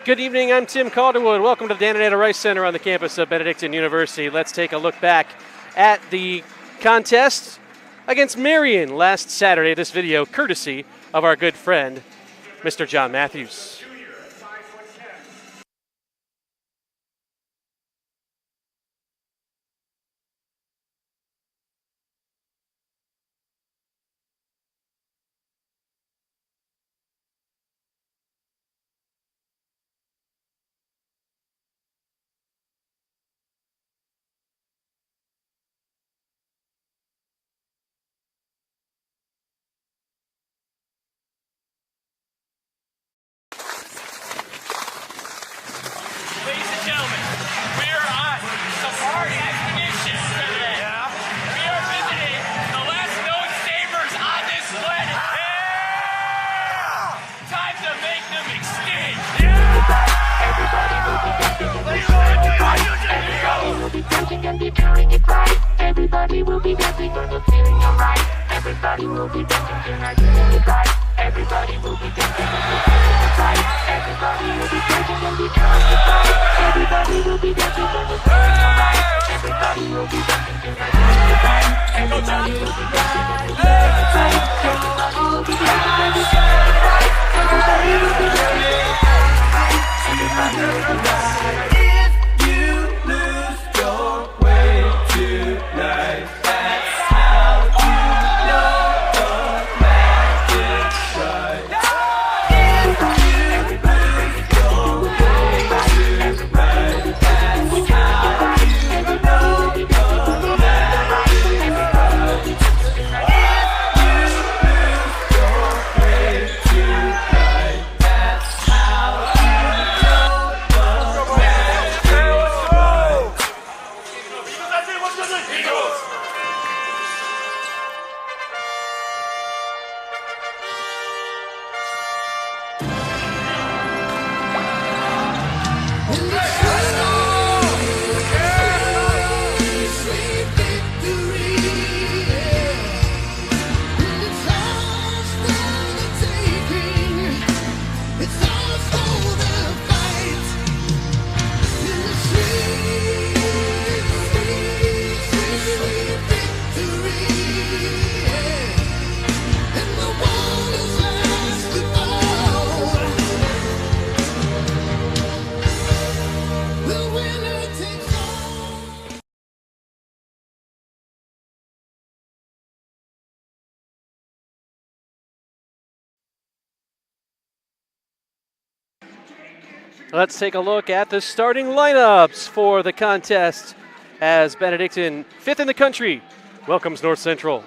Good evening, I'm Tim Calderwood. Welcome to the Benedictine Rice Center on the campus of Benedictine University. Let's take a look back at the contest against Marion last Saturday. This video courtesy of our good friend, Mr. John Matthews. Everybody will be dancing when you're feeling alright. Everybody will be dancing tonight, feeling it right. Everybody will be dancing when you're feeling it right. Everybody will be dancing and be feeling it right. Everybody will be dancing when you're feeling alright. Everybody will be dancing tonight, feeling it right. Everybody will be dancing when you're feeling it right. Everybody will be dancing when you're feeling it right. Everybody will be dancing when you're feeling it right. Everybody will be dancing. If you lose your way tonight, that's how you know the magic's right. If you lose your way tonight, that's how you know the magic's right. If you lose your way tonight, that's how you know the magic's right. Let's take a look at the starting lineups for the contest as Benedictine, fifth in the country, welcomes North Central.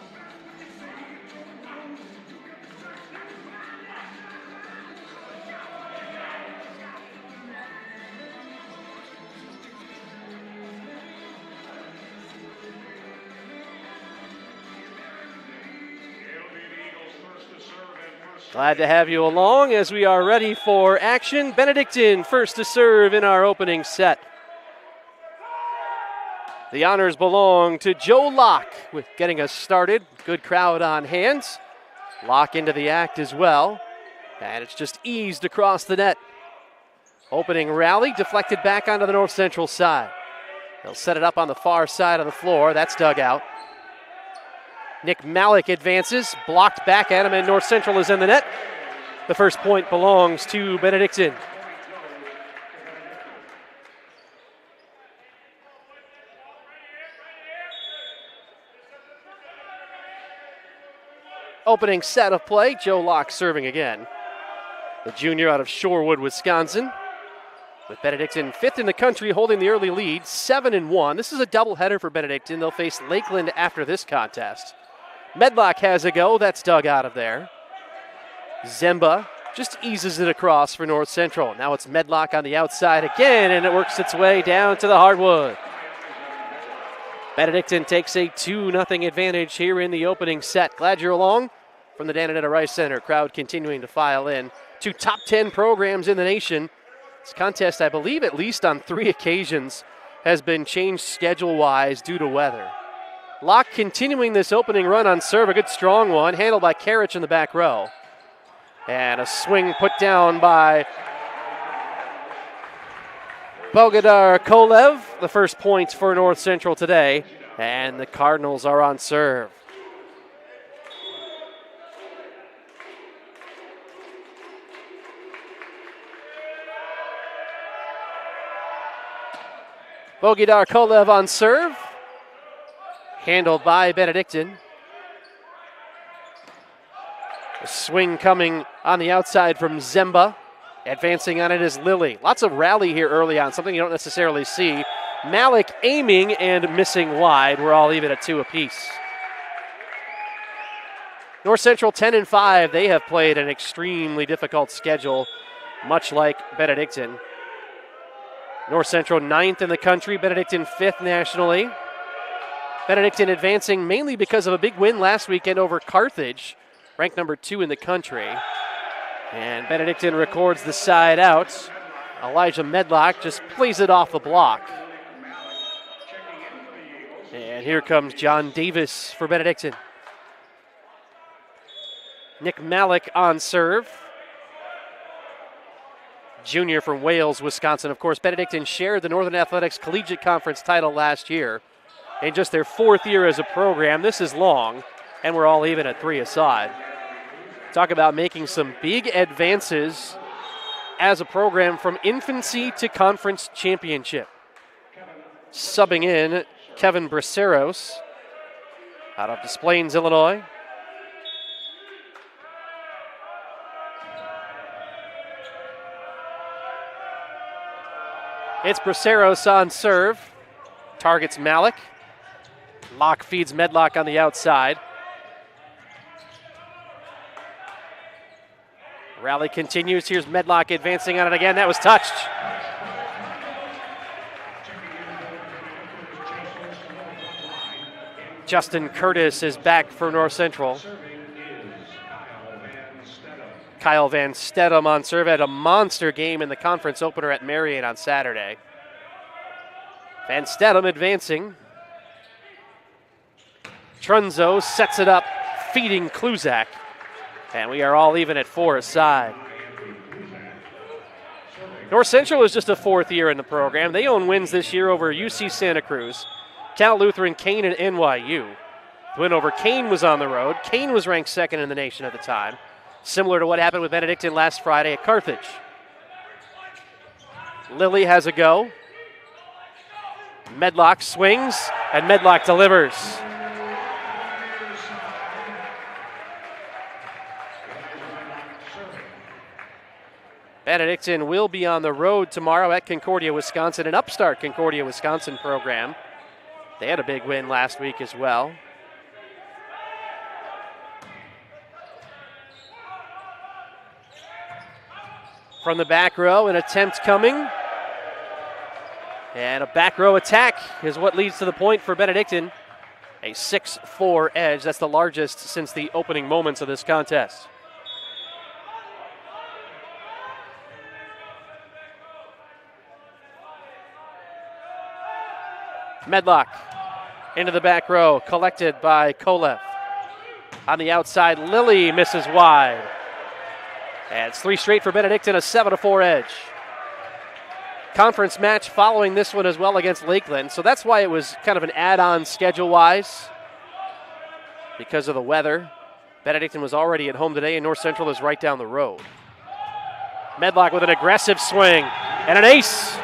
Glad to have you along as we are ready for action. Benedictine first to serve in our opening set. The honors belong to Joe Locke with getting us started. Good crowd on hand. Locke into the act as well. And it's just eased across the net. Opening rally deflected back onto the North Central side. They'll set it up on the far side of the floor. That's dug out. Nick Malik advances, blocked back at him, and North Central is in the net. The first point belongs to Benedictine. Opening set of play, Joe Locke serving again. The junior out of Shorewood, Wisconsin. With Benedictine fifth in the country, holding the early lead, 7-1. This is a doubleheader for Benedictine. They'll face Lakeland after this contest. Medlock has a go. That's dug out of there. Zemba just eases it across for North Central. Now it's Medlock on the outside again, and it works its way down to the hardwood. Benedictine takes a 2-0 advantage here in the opening set. Glad you're along from the Benedictine Rice Center. Crowd continuing to file in. 2 top 10 programs in the nation. This contest, I believe, at least on 3 occasions, has been changed schedule-wise due to weather. Locke continuing this opening run on serve, a good strong one, handled by Karich in the back row. And a swing put down by Bogodar Kolev, the first points for North Central today. And the Cardinals are on serve. Bogodar Kolev on serve. Handled by Benedictine. A swing coming on the outside from Zemba. Advancing on it is Lilly. Lots of rally here early on, something you don't necessarily see. Malik aiming and missing wide. We're all even at 2 apiece. North Central 10-5. They have played an extremely difficult schedule, much like Benedictine. North Central 9th in the country, Benedictine 5th nationally. Benedictine advancing mainly because of a big win last weekend over Carthage, ranked number 2 in the country. And Benedictine records the side out. Elijah Medlock just plays it off the block. And here comes John Davis for Benedictine. Nick Malik on serve. Junior from Wales, Wisconsin. Of course, Benedictine shared the Northern Athletics Collegiate Conference title last year. In just their 4th year as a program, this is long, and we're all even at 3 aside. Talk about making some big advances as a program from infancy to conference championship. Subbing in Kevin Braceros out of Des Plaines, Illinois. It's Braceros on serve. Targets Malik. Locke feeds Medlock on the outside. Rally continues. Here's Medlock advancing on it again. That was touched. Justin Curtis is back for North Central. Kyle Van Stedham on serve. Had a monster game in the conference opener at Marion on Saturday. Van Stedham advancing. Trunzo sets it up, feeding Kluzak. And we are all even at 4 aside. North Central is just a 4th year in the program. They own wins this year over UC Santa Cruz, Cal Lutheran, Kane, and NYU. The win over Kane was on the road. Kane was ranked 2nd in the nation at the time, similar to what happened with Benedictine last Friday at Carthage. Lilly has a go. Medlock swings, and Medlock delivers. Benedictine will be on the road tomorrow at Concordia, Wisconsin, an upstart Concordia, Wisconsin program. They had a big win last week as well. From the back row, an attempt coming. And a back row attack is what leads to the point for Benedictine. A 6-4 edge. That's the largest since the opening moments of this contest. Medlock into the back row, collected by Kolev. On the outside, Lilly misses wide. And it's 3 straight for Benedictine, a 7-4 edge. Conference match following this one as well against Lakeland, so that's why it was kind of an add-on schedule-wise because of the weather. Benedictine was already at home today, and North Central is right down the road. Medlock with an aggressive swing and an ace.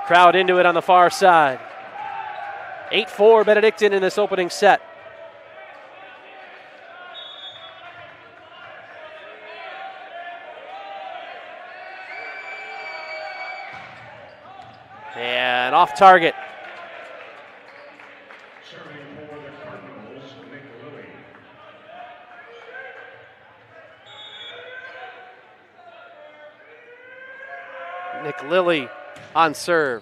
Crowd into it on the far side. 8-4 Benedictine in this opening set. And off target. Nick Lilly on serve.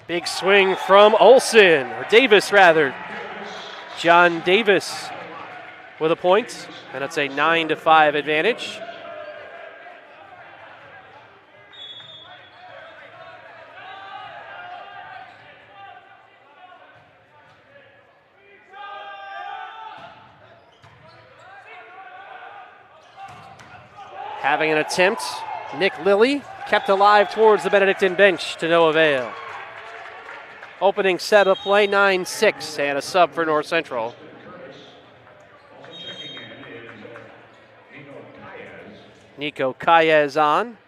Big swing from Olsen, or Davis rather. John Davis with a point, and it's a 9-5 advantage. Having an attempt, Nick Lilly kept alive towards the Benedictine bench to no avail. Opening set of play, 9-6, and a sub for North Central. Nico Calles on.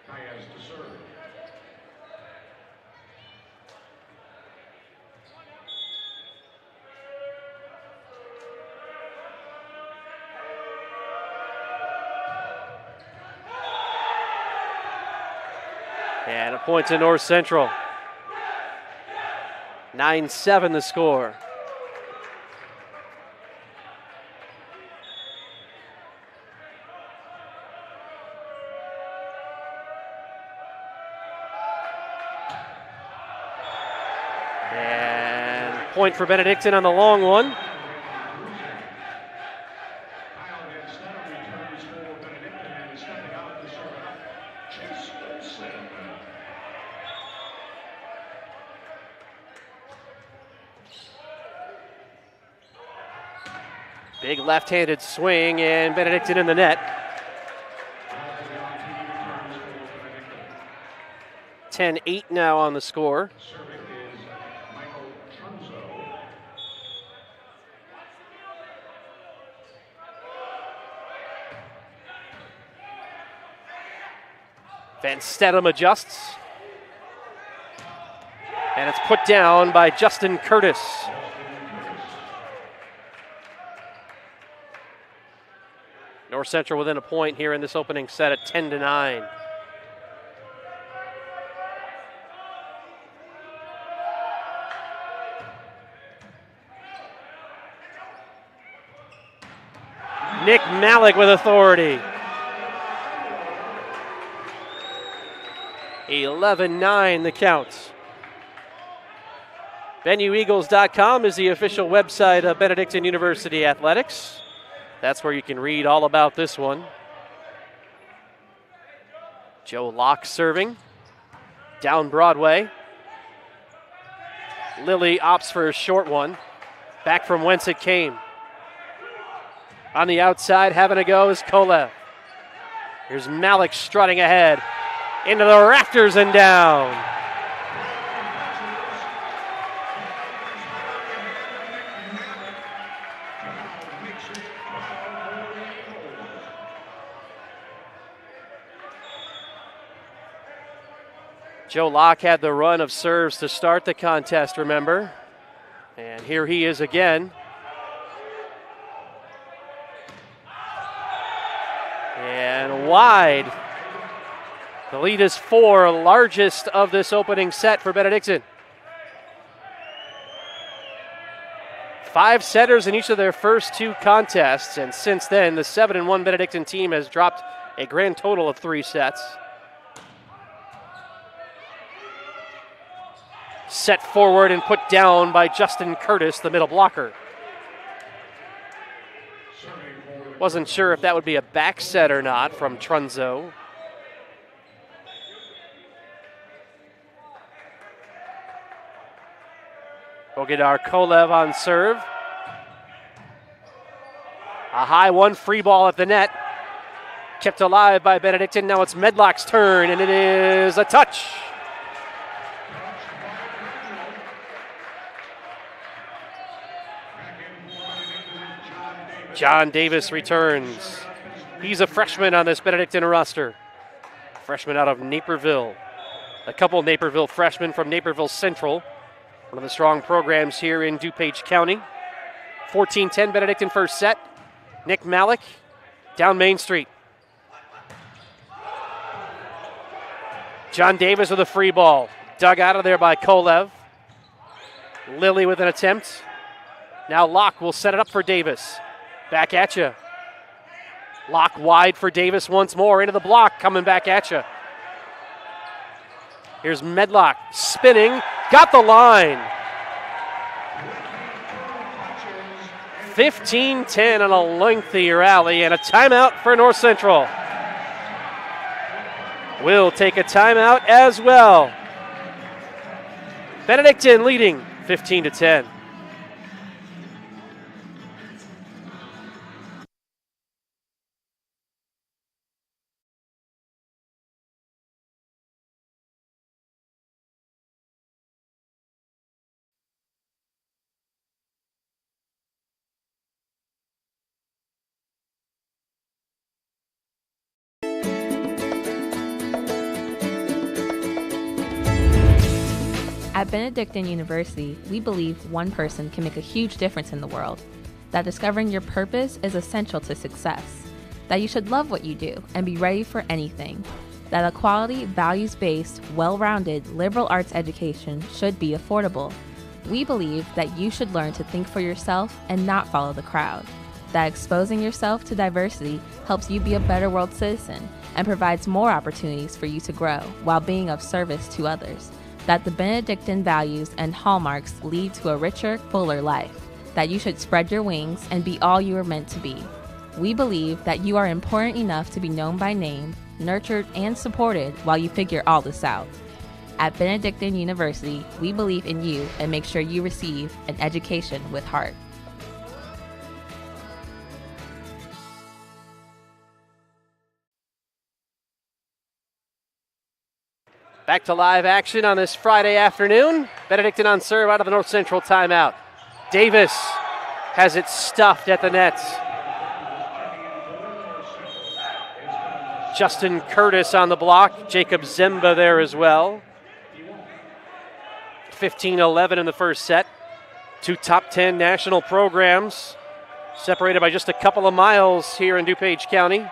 And a point to North Central. 9-7 the score. And point for Benedictine on the long one. Big left-handed swing, and Benedictine in the net. 10-8 now on the score. Van Stedham adjusts. And it's put down by Justin Curtis. North Central within a point here in this opening set at 10-9. Nick Malik with authority. 11-9 the count. BenuEagles.com is the official website of Benedictine University Athletics. That's where you can read all about this one. Joe Locke serving. Down Broadway. Lilly opts for a short one. Back from whence it came. On the outside, having a go is Kolev. Here's Malik strutting ahead. Into the rafters and down. Joe Locke had the run of serves to start the contest, remember? And here he is again. And wide. The lead is 4, largest of this opening set for Benedictine. 5 setters in each of their first 2 contests, and since then, the 7-1 Benedictine team has dropped a grand total of 3 sets. Set forward and put down by Justin Curtis, the middle blocker. Wasn't sure if that would be a back set or not from Trunzo. Bogidar Kolev on serve. A high one, free ball at the net. Kept alive by Benedictine. Now it's Medlock's turn, and it is a touch. John Davis returns. He's a freshman on this Benedictine roster. Freshman out of Naperville. A couple Naperville freshmen from Naperville Central. One of the strong programs here in DuPage County. 14-10 Benedictine first set. Nick Malik down Main Street. John Davis with a free ball. Dug out of there by Kolev. Lilly with an attempt. Now Locke will set it up for Davis. Back at you. Locke wide for Davis once more. Into the block, coming back at you. Here's Medlock spinning. Got the line. 15-10 on a lengthy rally and a timeout for North Central. We'll take a timeout as well. Benedictine leading 15-10. At Benedictine University, we believe one person can make a huge difference in the world, that discovering your purpose is essential to success, that you should love what you do and be ready for anything, that a quality, values-based, well-rounded liberal arts education should be affordable. We believe that you should learn to think for yourself and not follow the crowd, that exposing yourself to diversity helps you be a better world citizen and provides more opportunities for you to grow while being of service to others, that the Benedictine values and hallmarks lead to a richer, fuller life, that you should spread your wings and be all you are meant to be. We believe that you are important enough to be known by name, nurtured, and supported while you figure all this out. At Benedictine University, we believe in you and make sure you receive an education with heart. Back to live action on this Friday afternoon. Benedictine on serve out of the North Central timeout. Davis has it stuffed at the net. Justin Curtis on the block. Jacob Zemba there as well. 15-11 in the first set. Two top 10 national programs separated by just a couple of miles here in DuPage County.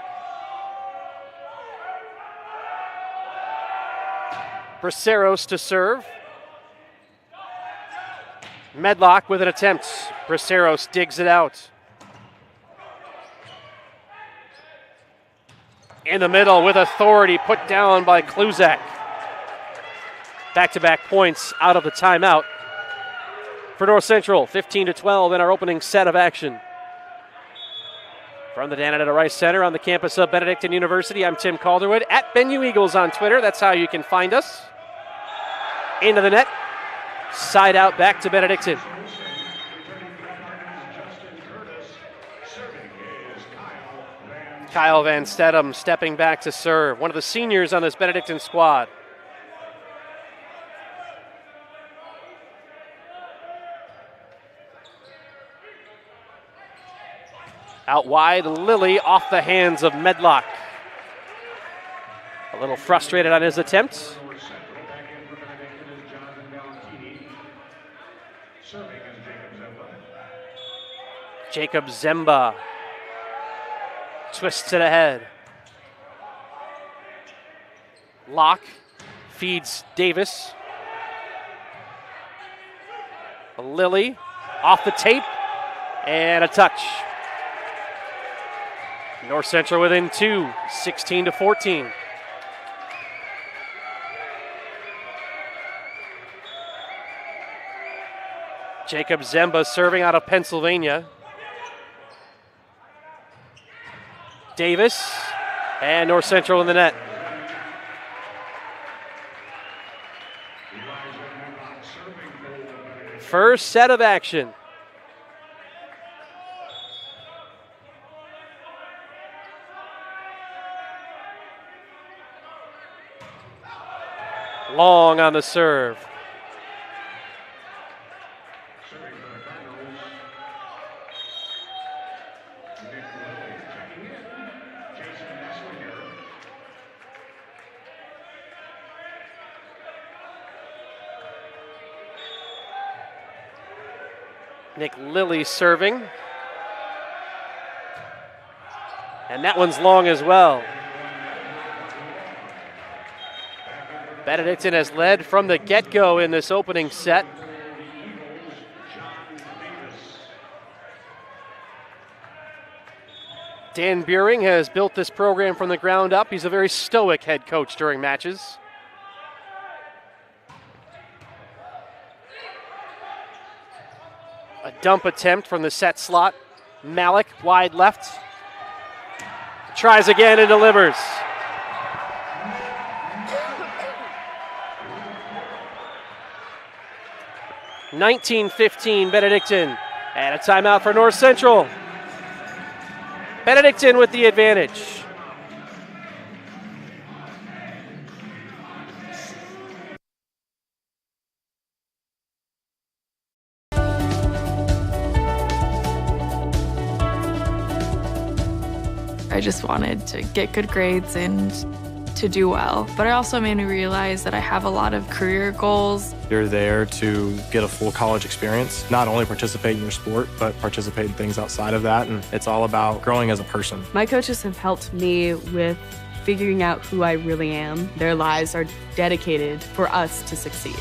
Braceros to serve. Medlock with an attempt. Braceros digs it out. In the middle with authority, put down by Kluzak. Back-to-back points out of the timeout for North Central. 15-12 in our opening set of action. From the Dananetta Rice Center on the campus of Benedictine University, I'm Tim Calderwood at BenU Eagles on Twitter. That's how you can find us. Into the net. Side out back to Benedictine. Kyle Van Stedham stepping back to serve. One of the seniors on this Benedictine squad. Out wide, Lilly off the hands of Medlock. A little frustrated on his attempt. Jacob Zemba twists it ahead. Locke feeds Davis. Lilly off the tape and a touch. North Central within two, 16-14. Jacob Zemba serving out of Pennsylvania. Davis and North Central in the net. First set of action. Long on the serve. Nick Lilly serving. And that one's long as well. Benedictine has led from the get-go in this opening set. Dan Buehring has built this program from the ground up. He's a very stoic head coach during matches. A dump attempt from the set slot. Malik wide left. Tries again and delivers. (19-15) Benedictine, and a timeout for North Central. Benedictine with the advantage. I just wanted to get good grades and to do well, but it also made me realize that I have a lot of career goals. You're there to get a full college experience, not only participate in your sport, but participate in things outside of that, and it's all about growing as a person. My coaches have helped me with figuring out who I really am. Their lives are dedicated for us to succeed.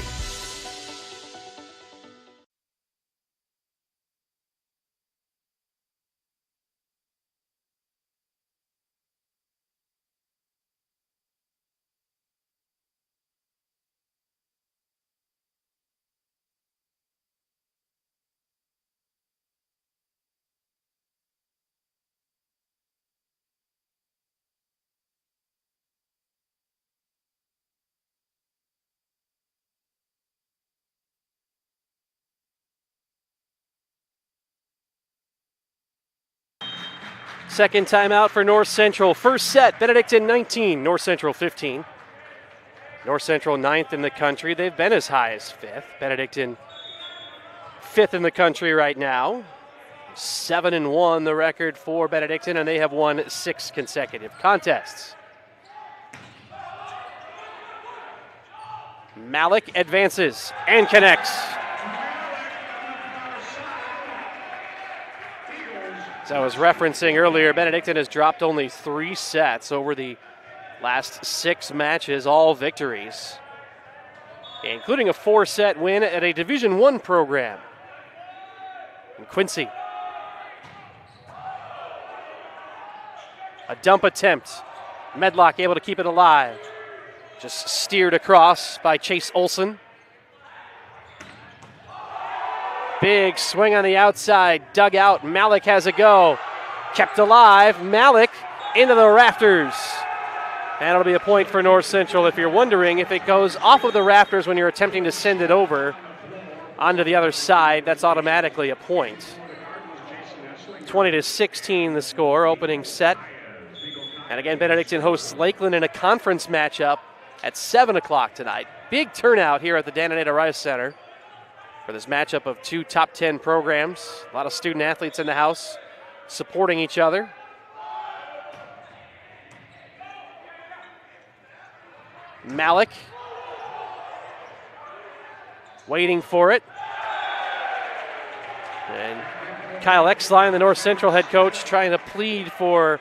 Second timeout for North Central. First set, Benedictine 19, North Central 15. North Central 9th in the country. They've been as high as 5th. Benedictine 5th in the country right now. 7-1 the record for Benedictine, and they have won 6 consecutive contests. Malik advances and connects. As I was referencing earlier, Benedictine has dropped only 3 sets over the last 6 matches, all victories, including a 4-set win at a Division I program in Quincy. A dump attempt. Medlock able to keep it alive. Just steered across by Chase Olson. Big swing on the outside, dug out. Malik has a go. Kept alive. Malik into the rafters. And it'll be a point for North Central. If you're wondering if it goes off of the rafters when you're attempting to send it over onto the other side, that's automatically a point. 20-16 the score, opening set. And again, Benedictine hosts Lakeland in a conference matchup at 7 o'clock tonight. Big turnout here at the Dananeta Rice Center for this matchup of 2 top 10 programs. A lot of student athletes in the house supporting each other. Malik waiting for it. And Kyle Exline, the North Central head coach, trying to plead for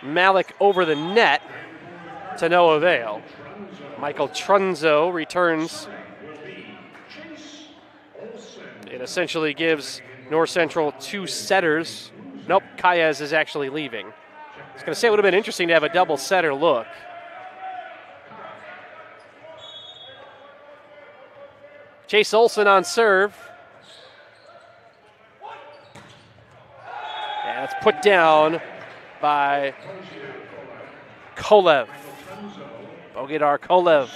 Malik over the net, to no avail. Michael Trunzo returns. It essentially gives North Central 2 setters. Nope, Kaez is actually leaving. I was going to say it would have been interesting to have a double setter look. Chase Olson on serve. And it's put down by Kolev. Bogidar Kolev.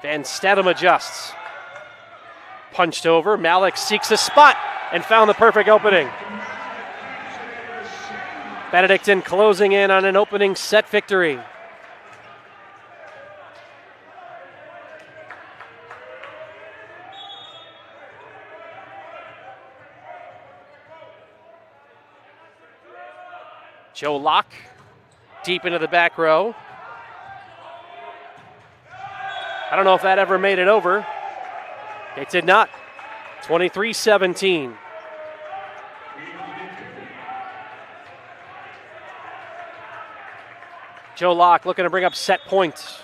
Van Stedham adjusts. Punched over. Malik seeks a spot and found the perfect opening. Benedictine closing in on an opening set victory. Joe Locke deep into the back row. I don't know if that ever made it over. It did not. 23-17. Joe Locke looking to bring up set point.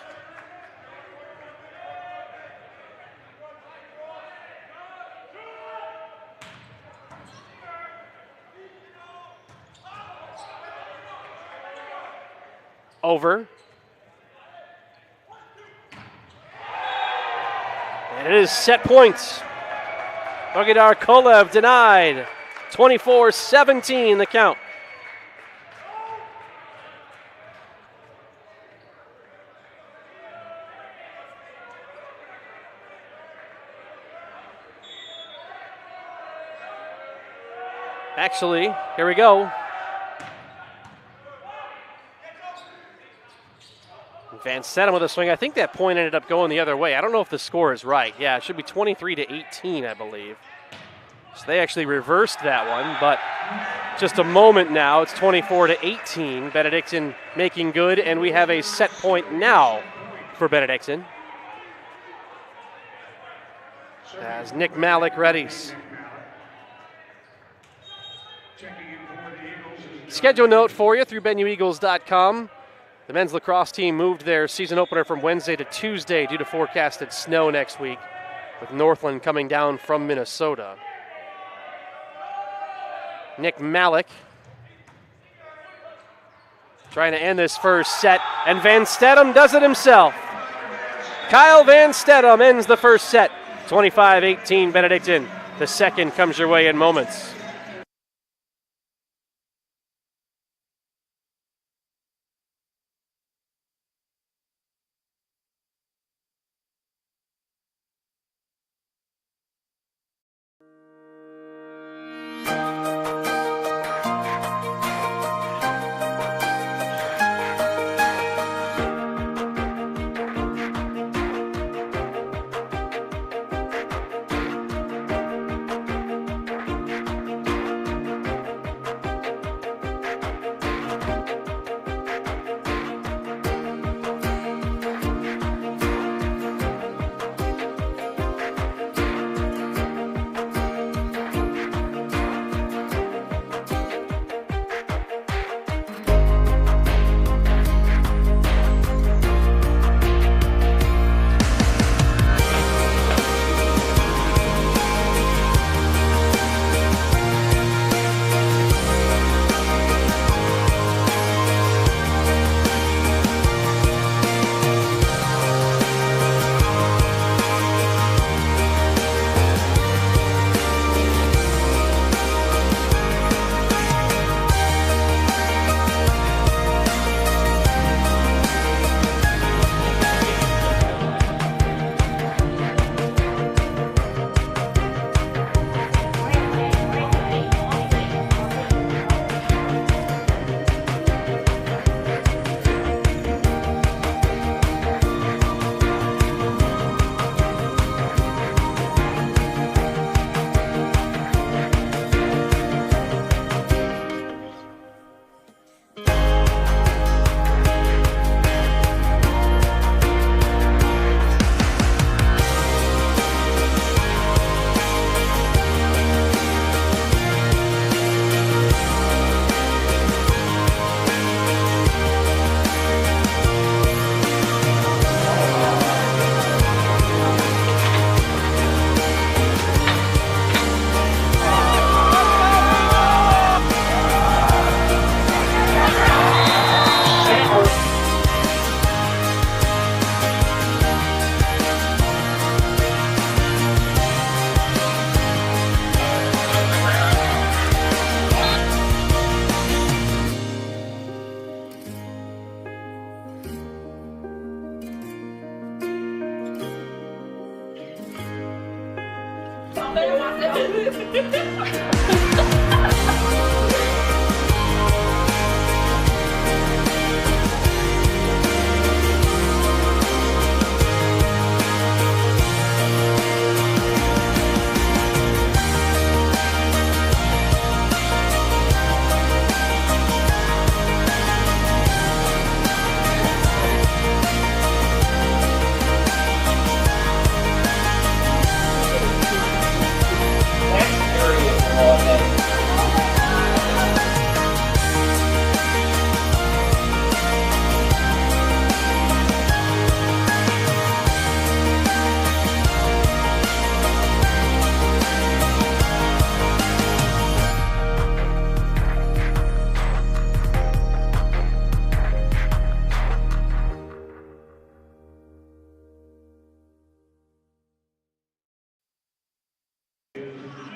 Over. And it is set points. Bogidar Kolev denied. 24-17 the count. Actually, here we go. Van Stetten with a swing. I think that point ended up going the other way. I don't know if the score is right. Yeah, it should be 23-18, I believe. So they actually reversed that one, but just a moment now. It's 24-18. Benedictine making good, and we have a set point now for Benedictine. As Nick Malik readies. Schedule note for you through BenuEagles.com. The men's lacrosse team moved their season opener from Wednesday to Tuesday due to forecasted snow next week, with Northland coming down from Minnesota. Nick Malik trying to end this first set, and Van Stetten does it himself. Kyle Van Stetten ends the first set, 25-18 Benedictine. The second comes your way in moments.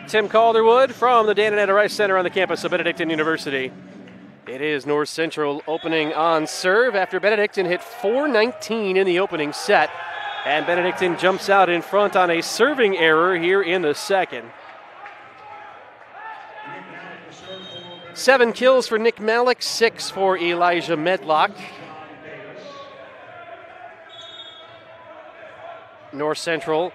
Tim Calderwood from the Dan and Etta Rice Center on the campus of Benedictine University. It is North Central opening on serve after Benedictine hit 4:19 in the opening set. And Benedictine jumps out in front on a serving error here in the second. 7 kills for Nick Malik, 6 for Elijah Medlock. North Central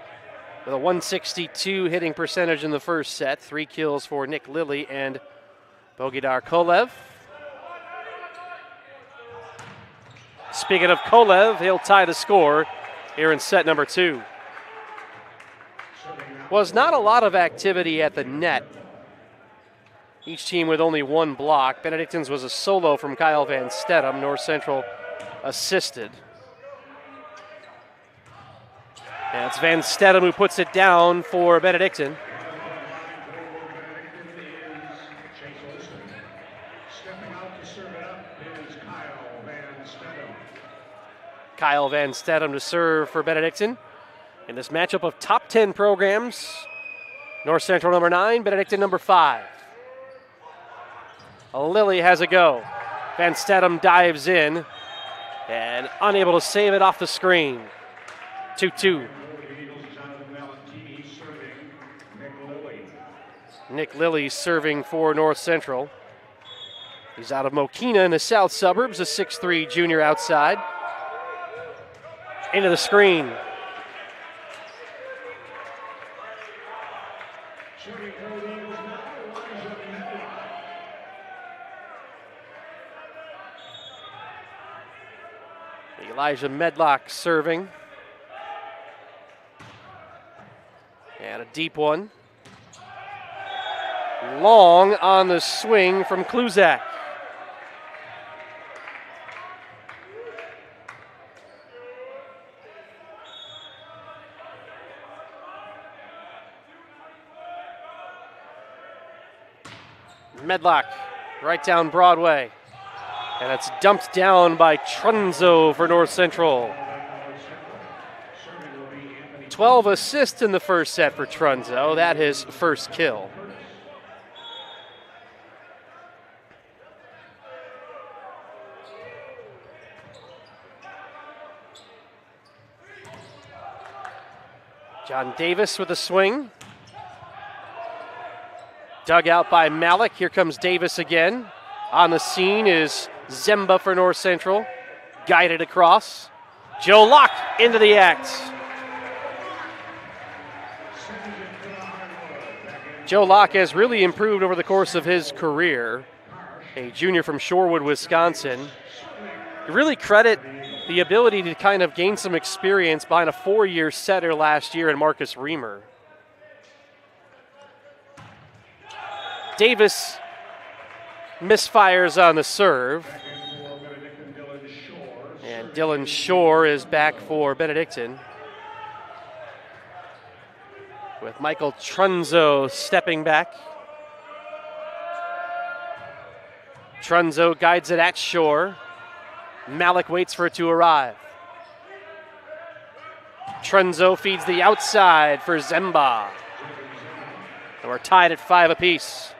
with a 162 hitting percentage in the first set. 3 kills for Nick Lilly and Bogidar Kolev. Speaking of Kolev, he'll tie the score here in set number 2. Was not a lot of activity at the net. Each team with only 1 block. Benedictine's was a solo from Kyle Van Stedham. North Central assisted. And it's Van Stedham who puts it down for Benedictine. Kyle Van Stedham to serve for Benedictine. In this matchup of top 10 programs, North Central number 9, Benedictine number 5. Lilly has a go. Van Stedham dives in and unable to save it off the screen. 2-2. Nick Lilly serving for North Central. He's out of Mokina in the south suburbs, a 6'3 junior outside. Into the screen. Elijah Medlock serving. And a deep one. Long on the swing from Kluzak. Medlock right down Broadway. And it's dumped down by Trunzo for North Central. 12 assists in the first set for Trunzo. That his first kill. John Davis with a swing. Dug out by Malik. Here comes Davis again. On the scene is Zemba for North Central. Guided across. Joe Locke into the act. Joe Locke has really improved over the course of his career. A junior from Shorewood, Wisconsin. You really credit the ability to kind of gain some experience behind a 4-year setter last year in Marcus Reamer. Davis misfires on the serve. And Dylan Shore is back for Benedictine. With Michael Trunzo stepping back. Trunzo guides it at Shore. Malik waits for it to arrive. Trunzo feeds the outside for Zemba. And we're tied at 5 apiece.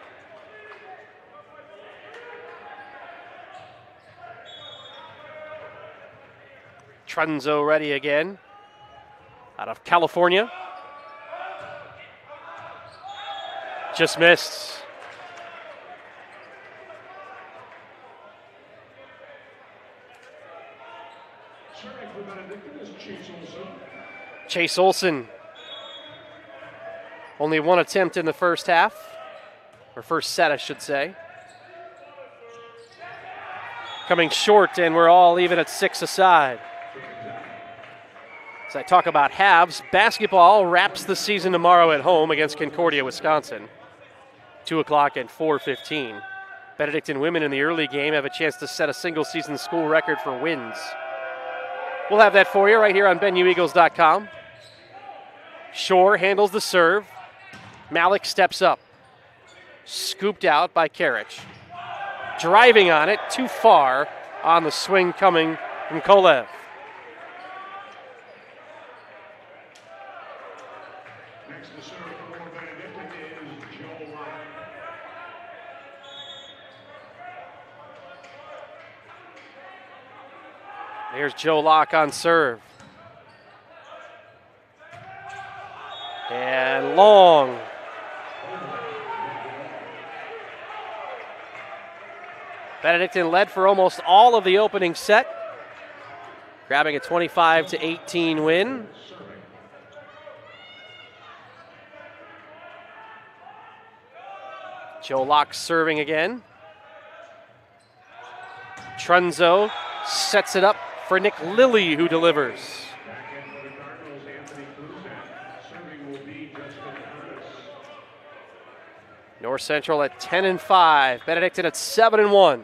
Trunzo ready again. Out of California. Just missed. Chase Olson. Only 1 attempt in the first half. Or first set, I should say. Coming short, and we're all even at 6 aside. As I talk about halves, basketball wraps the season tomorrow at home against Concordia, Wisconsin. 2 o'clock and 4:15. Benedictine women in the early game have a chance to set a single-season school record for wins. We'll have that for you right here on BenuEagles.com. Shore handles the serve. Malik steps up. Scooped out by Karich. Driving on it, too far on the swing coming from Kolev. Here's Joe Locke on serve. And long. Benedictine led for almost all of the opening set, grabbing a 25-18 win. Joe Locke serving again. Trunzo sets it up for Nick Lilly, who delivers. North Central at 10-5. Benedictine at 7-1.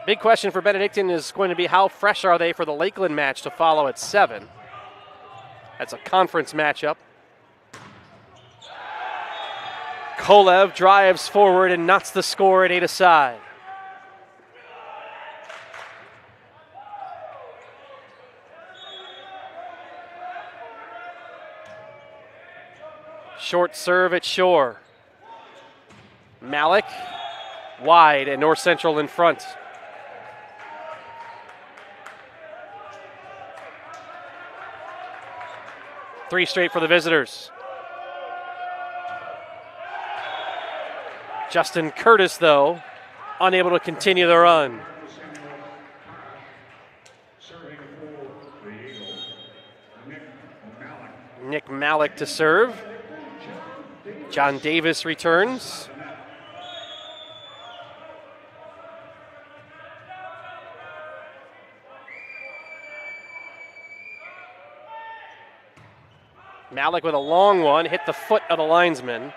Big question for Benedictine is going to be how fresh are they for the Lakeland match to follow at 7. That's a conference matchup. Kolev drives forward and knots the score at 8 aside. Short serve at Shore. Malik wide and North Central in front. Three straight for the visitors. Justin Curtis, though, unable to continue the run. Nick Malik to serve. John Davis returns. Malik with a long one, hit the foot of the linesman.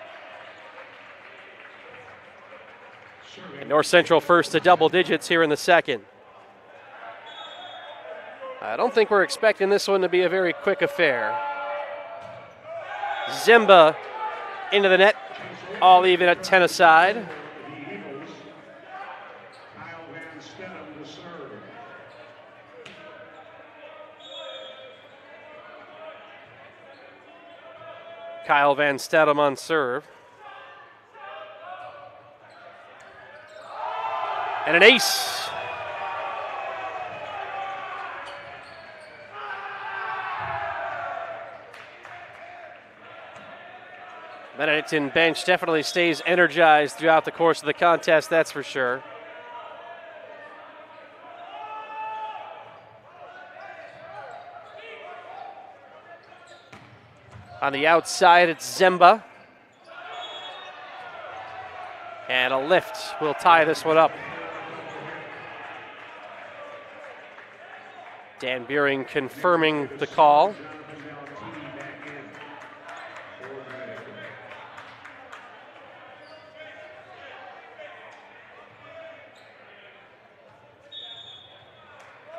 And North Central first to double digits here in the second. I don't think we're expecting this one to be a very quick affair. Zimba into the net, all even at 10 aside. Kyle Van Stedham on serve. And an ace. Benedictine bench definitely stays energized throughout the course of the contest, that's for sure. On the outside, it's Zemba. And a lift will tie this one up. Dan Beering confirming the call.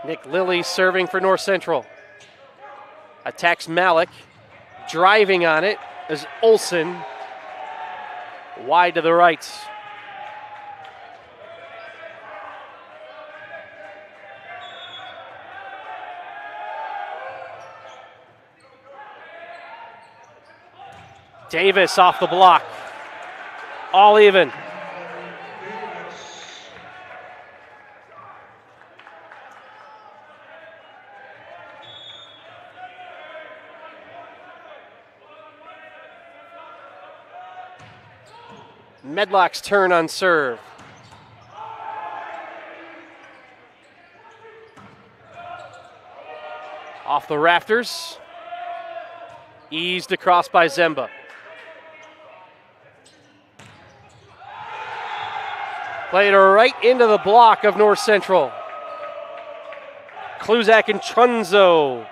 Nick Lilly serving for North Central. Attacks Malik. Driving on it is Olson. Wide to the right. Davis off the block. All even. Medlock's turn on serve. Off the rafters. Eased across by Zemba. Played right into the block of North Central. Kluzak and Trunzo.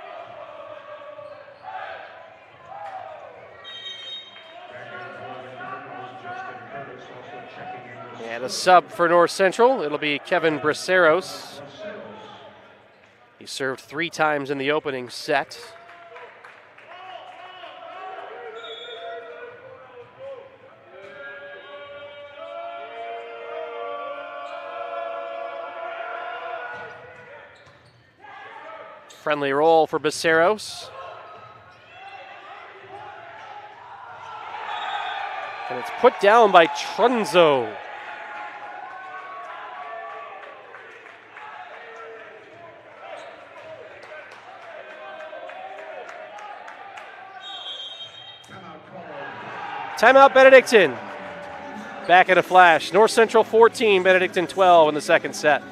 And a sub for North Central. It'll be Kevin Braceros. He served 3 times in the opening set. Friendly roll for Braceros. And it's put down by Trunzo. Timeout Benedictine. Back at a flash. North Central 14, Benedictine 12 in the second set.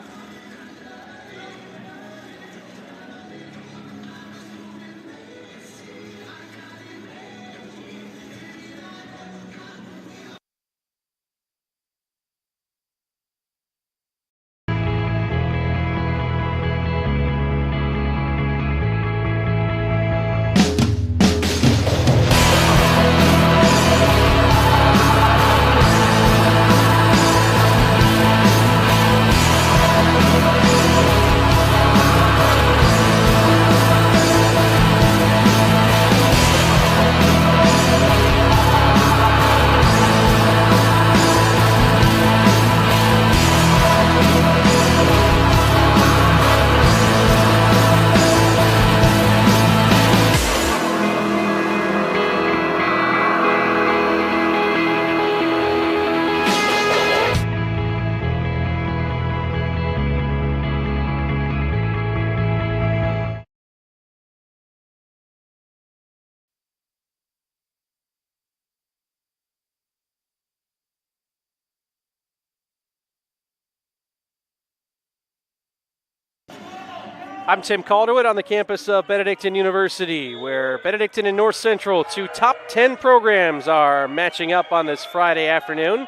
I'm Tim Calderwood on the campus of Benedictine University, where Benedictine and North Central, 2 top 10 programs, are matching up on this Friday afternoon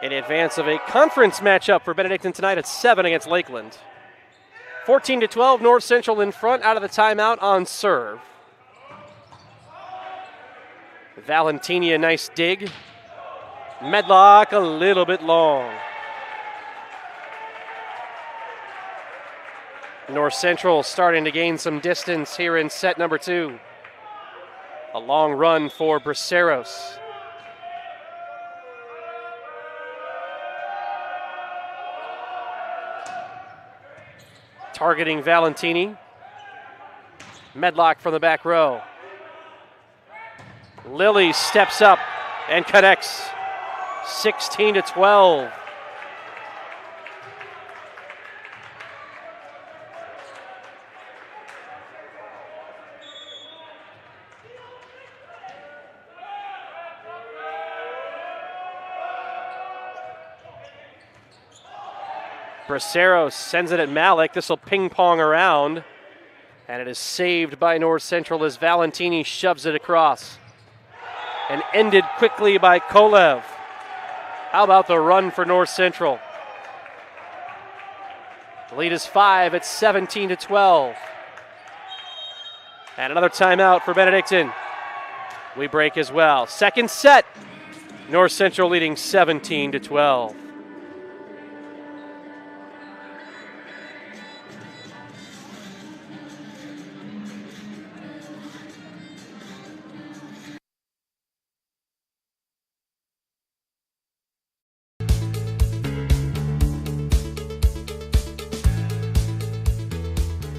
in advance of a conference matchup for Benedictine tonight at 7 against Lakeland. 14-12, North Central in front out of the timeout on serve. Valentini, a nice dig. Medlock a little bit long. North Central starting to gain some distance here in set number 2. A long run for Braceros. Targeting Valentini. Medlock from the back row. Lilly steps up and connects. 16-12. Braceros sends it at Malik. This will ping pong around. And it is saved by North Central as Valentini shoves it across. And ended quickly by Kolev. How about the run for North Central? The lead is 5 at 17-12. And another timeout for Benedictine. We break as well. Second set. North Central leading 17-12.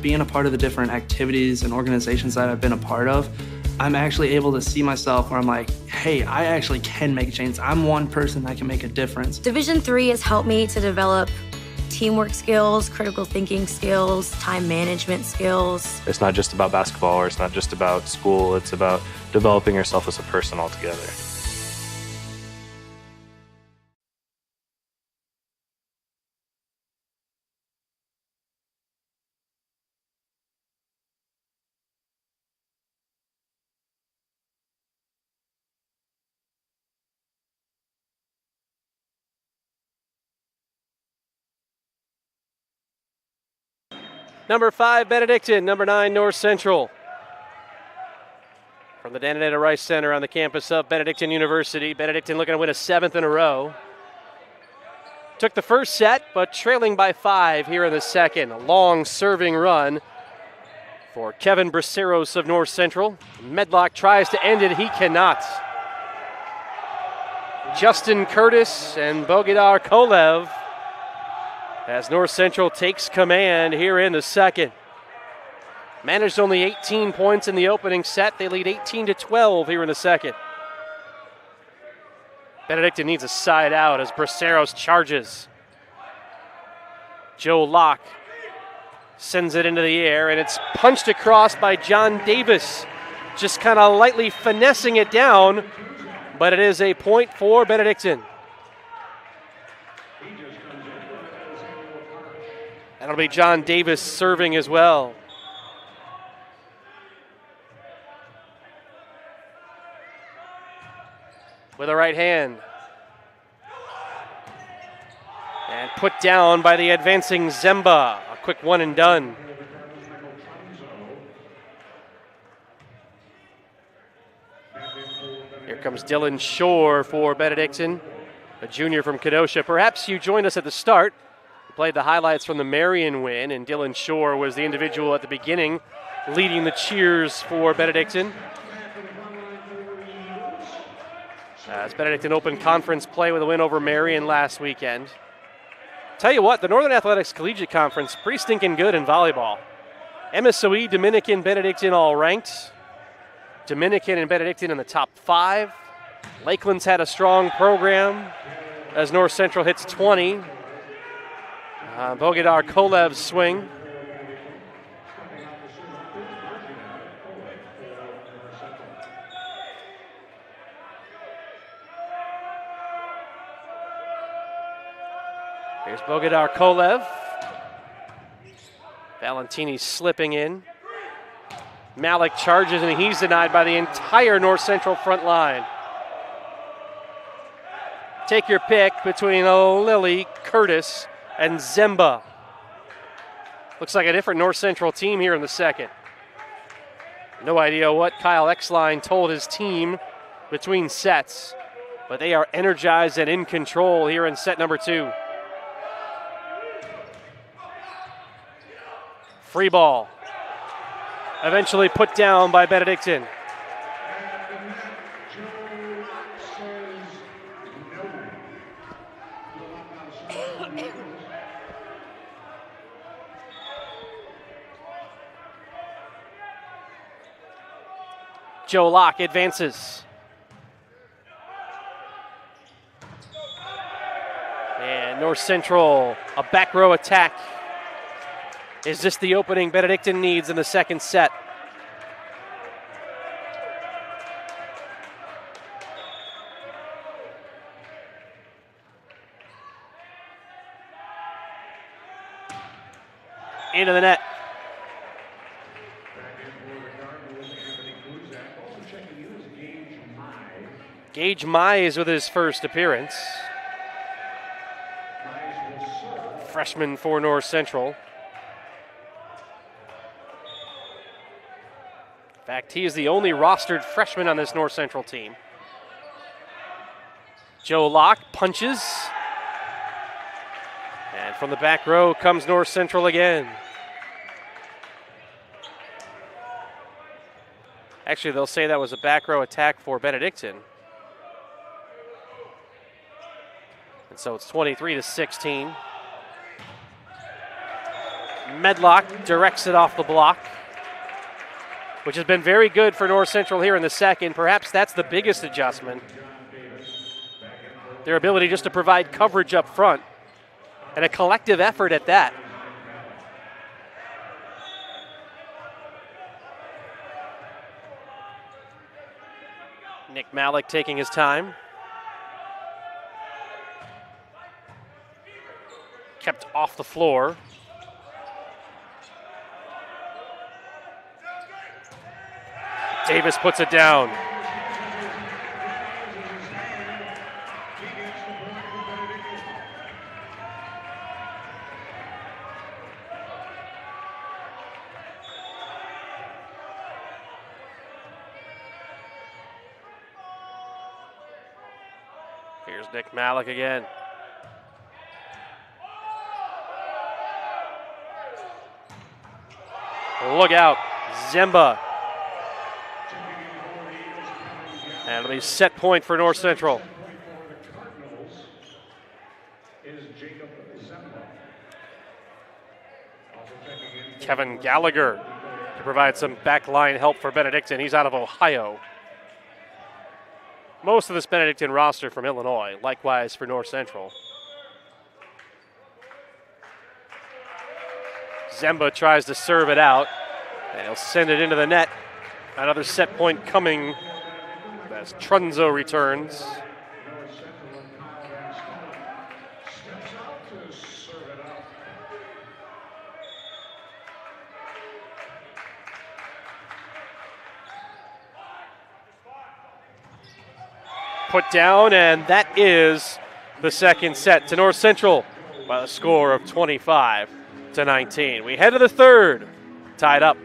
Being a part of the different activities and organizations that I've been a part of, I'm actually able to see myself where I'm like, hey, I actually can make a change. I'm one person that can make a difference. Division III has helped me to develop teamwork skills, critical thinking skills, time management skills. It's not just about basketball, or it's not just about school. It's about developing yourself as a person altogether. Number 5, Benedictine. Number 9, North Central. From the Dananetta Rice Center on the campus of Benedictine University. Benedictine looking to win a 7th in a row. Took the first set, but trailing by 5 here in the second. A long serving run for Kevin Braceros of North Central. Medlock tries to end it. He cannot. Justin Curtis and Bogidar Kolev as North Central takes command here in the second. Managed only 18 points in the opening set. They lead 18-12 here in the second. Benedictine needs a side out as Braceros charges. Joe Locke sends it into the air, and it's punched across by John Davis, just kind of lightly finessing it down, but it is a point for Benedictine. That'll be John Davis serving as well. With a right hand. And put down by the advancing Zemba. A quick one and done. Here comes Dylan Shore for Benedictine, a junior from Kenosha. Perhaps you joined us at the start. Played the highlights from the Marion win, and Dylan Shore was the individual at the beginning leading the cheers for Benedictine. As Benedictine opened conference play with a win over Marion last weekend. Tell you what, the Northern Athletics Collegiate Conference, pretty stinking good in volleyball. MSOE, Dominican, Benedictine all ranked. Dominican and Benedictine in the top 5. Lakeland's had a strong program as North Central hits 20. Bogidar Kolev's swing. Here's Bogidar Kolev. Valentini slipping in. Malik charges, and he's denied by the entire North Central front line. Take your pick between Lilly, Curtis, and Zemba. Looks like a different North Central team here in the second. No idea what Kyle Exline told his team between sets, but they are energized and in control here in set number 2. Free ball. Eventually put down by Benedictine. Joe Locke advances. And North Central, a back row attack. Is this the opening Benedictine needs in the second set? Into the net. Gage Mize with his first appearance. Freshman for North Central. In fact, he is the only rostered freshman on this North Central team. Joe Locke punches. And from the back row comes North Central again. Actually, they'll say that was a back row attack for Benedictine. And so it's 23-16. Medlock directs it off the block, which has been very good for North Central here in the second. Perhaps that's the biggest adjustment. Their ability just to provide coverage up front, and a collective effort at that. Nick Malik taking his time. Kept off the floor. Davis puts it down. Here's Nick Malik again. Look out, Zemba. And it'll be set point for North Central. Kevin Gallagher to provide some backline help for Benedictine. He's out of Ohio. Most of this Benedictine roster from Illinois, likewise for North Central. Zemba tries to serve it out, and he'll send it into the net. Another set point coming as Trunzo returns. Put down, and that is the second set to North Central by the score of 25-19. We head to the third, tied up.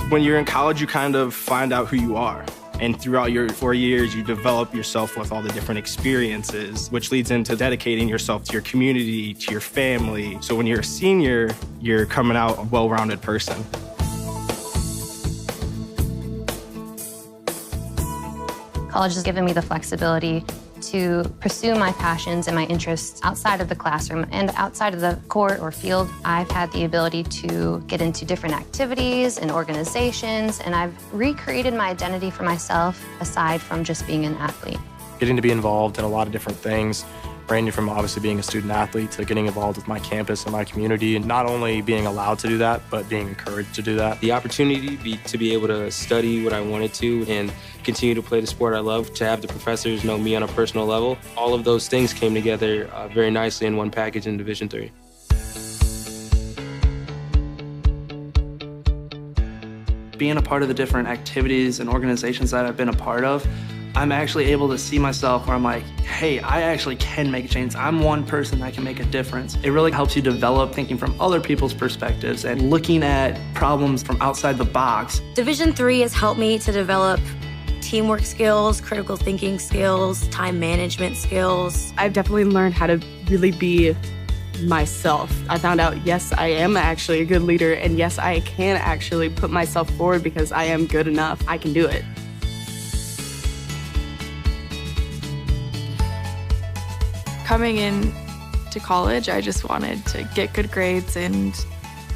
When you're in college, you kind of find out who you are. And throughout your 4 years, you develop yourself with all the different experiences, which leads into dedicating yourself to your community, to your family. So when you're a senior, you're coming out a well-rounded person. College has given me the flexibility to pursue my passions and my interests outside of the classroom and outside of the court or field. I've had the ability to get into different activities and organizations, and I've recreated my identity for myself aside from just being an athlete. Getting to be involved in a lot of different things, ranging from obviously being a student athlete to getting involved with my campus and my community, and not only being allowed to do that, but being encouraged to do that. The opportunity to be able to study what I wanted to and continue to play the sport I love, to have the professors know me on a personal level, all of those things came together very nicely in one package in Division III. Being a part of the different activities and organizations that I've been a part of, I'm actually able to see myself where I'm like, hey, I actually can make a change. I'm one person that can make a difference. It really helps you develop thinking from other people's perspectives and looking at problems from outside the box. Division III has helped me to develop teamwork skills, critical thinking skills, time management skills. I've definitely learned how to really be myself. I found out, yes, I am actually a good leader, and yes, I can actually put myself forward because I am good enough. I can do it. Coming in to college, I just wanted to get good grades and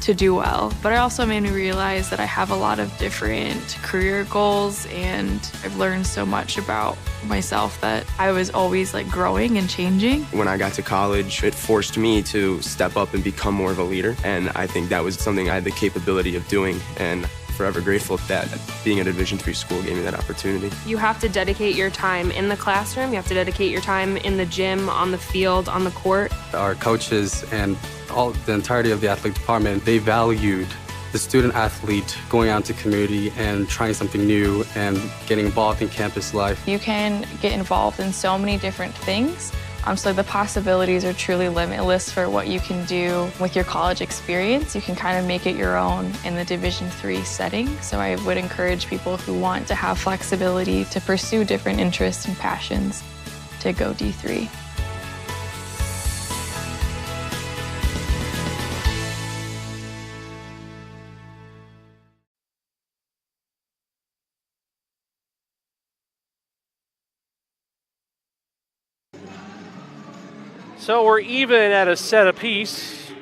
to do well. But it also made me realize that I have a lot of different career goals, and I've learned so much about myself that I was always like growing and changing. When I got to college, it forced me to step up and become more of a leader. And I think that was something I had the capability of doing. And forever grateful that being at a Division III school gave me that opportunity. You have to dedicate your time in the classroom, you have to dedicate your time in the gym, on the field, on the court. Our coaches and the entirety of the athletic department, they valued the student athlete going out into community and trying something new and getting involved in campus life. You can get involved in so many different things. So the possibilities are truly limitless for what you can do with your college experience. You can kind of make it your own in the Division III setting. So I would encourage people who want to have flexibility to pursue different interests and passions to go D3. So we're even at a set apiece.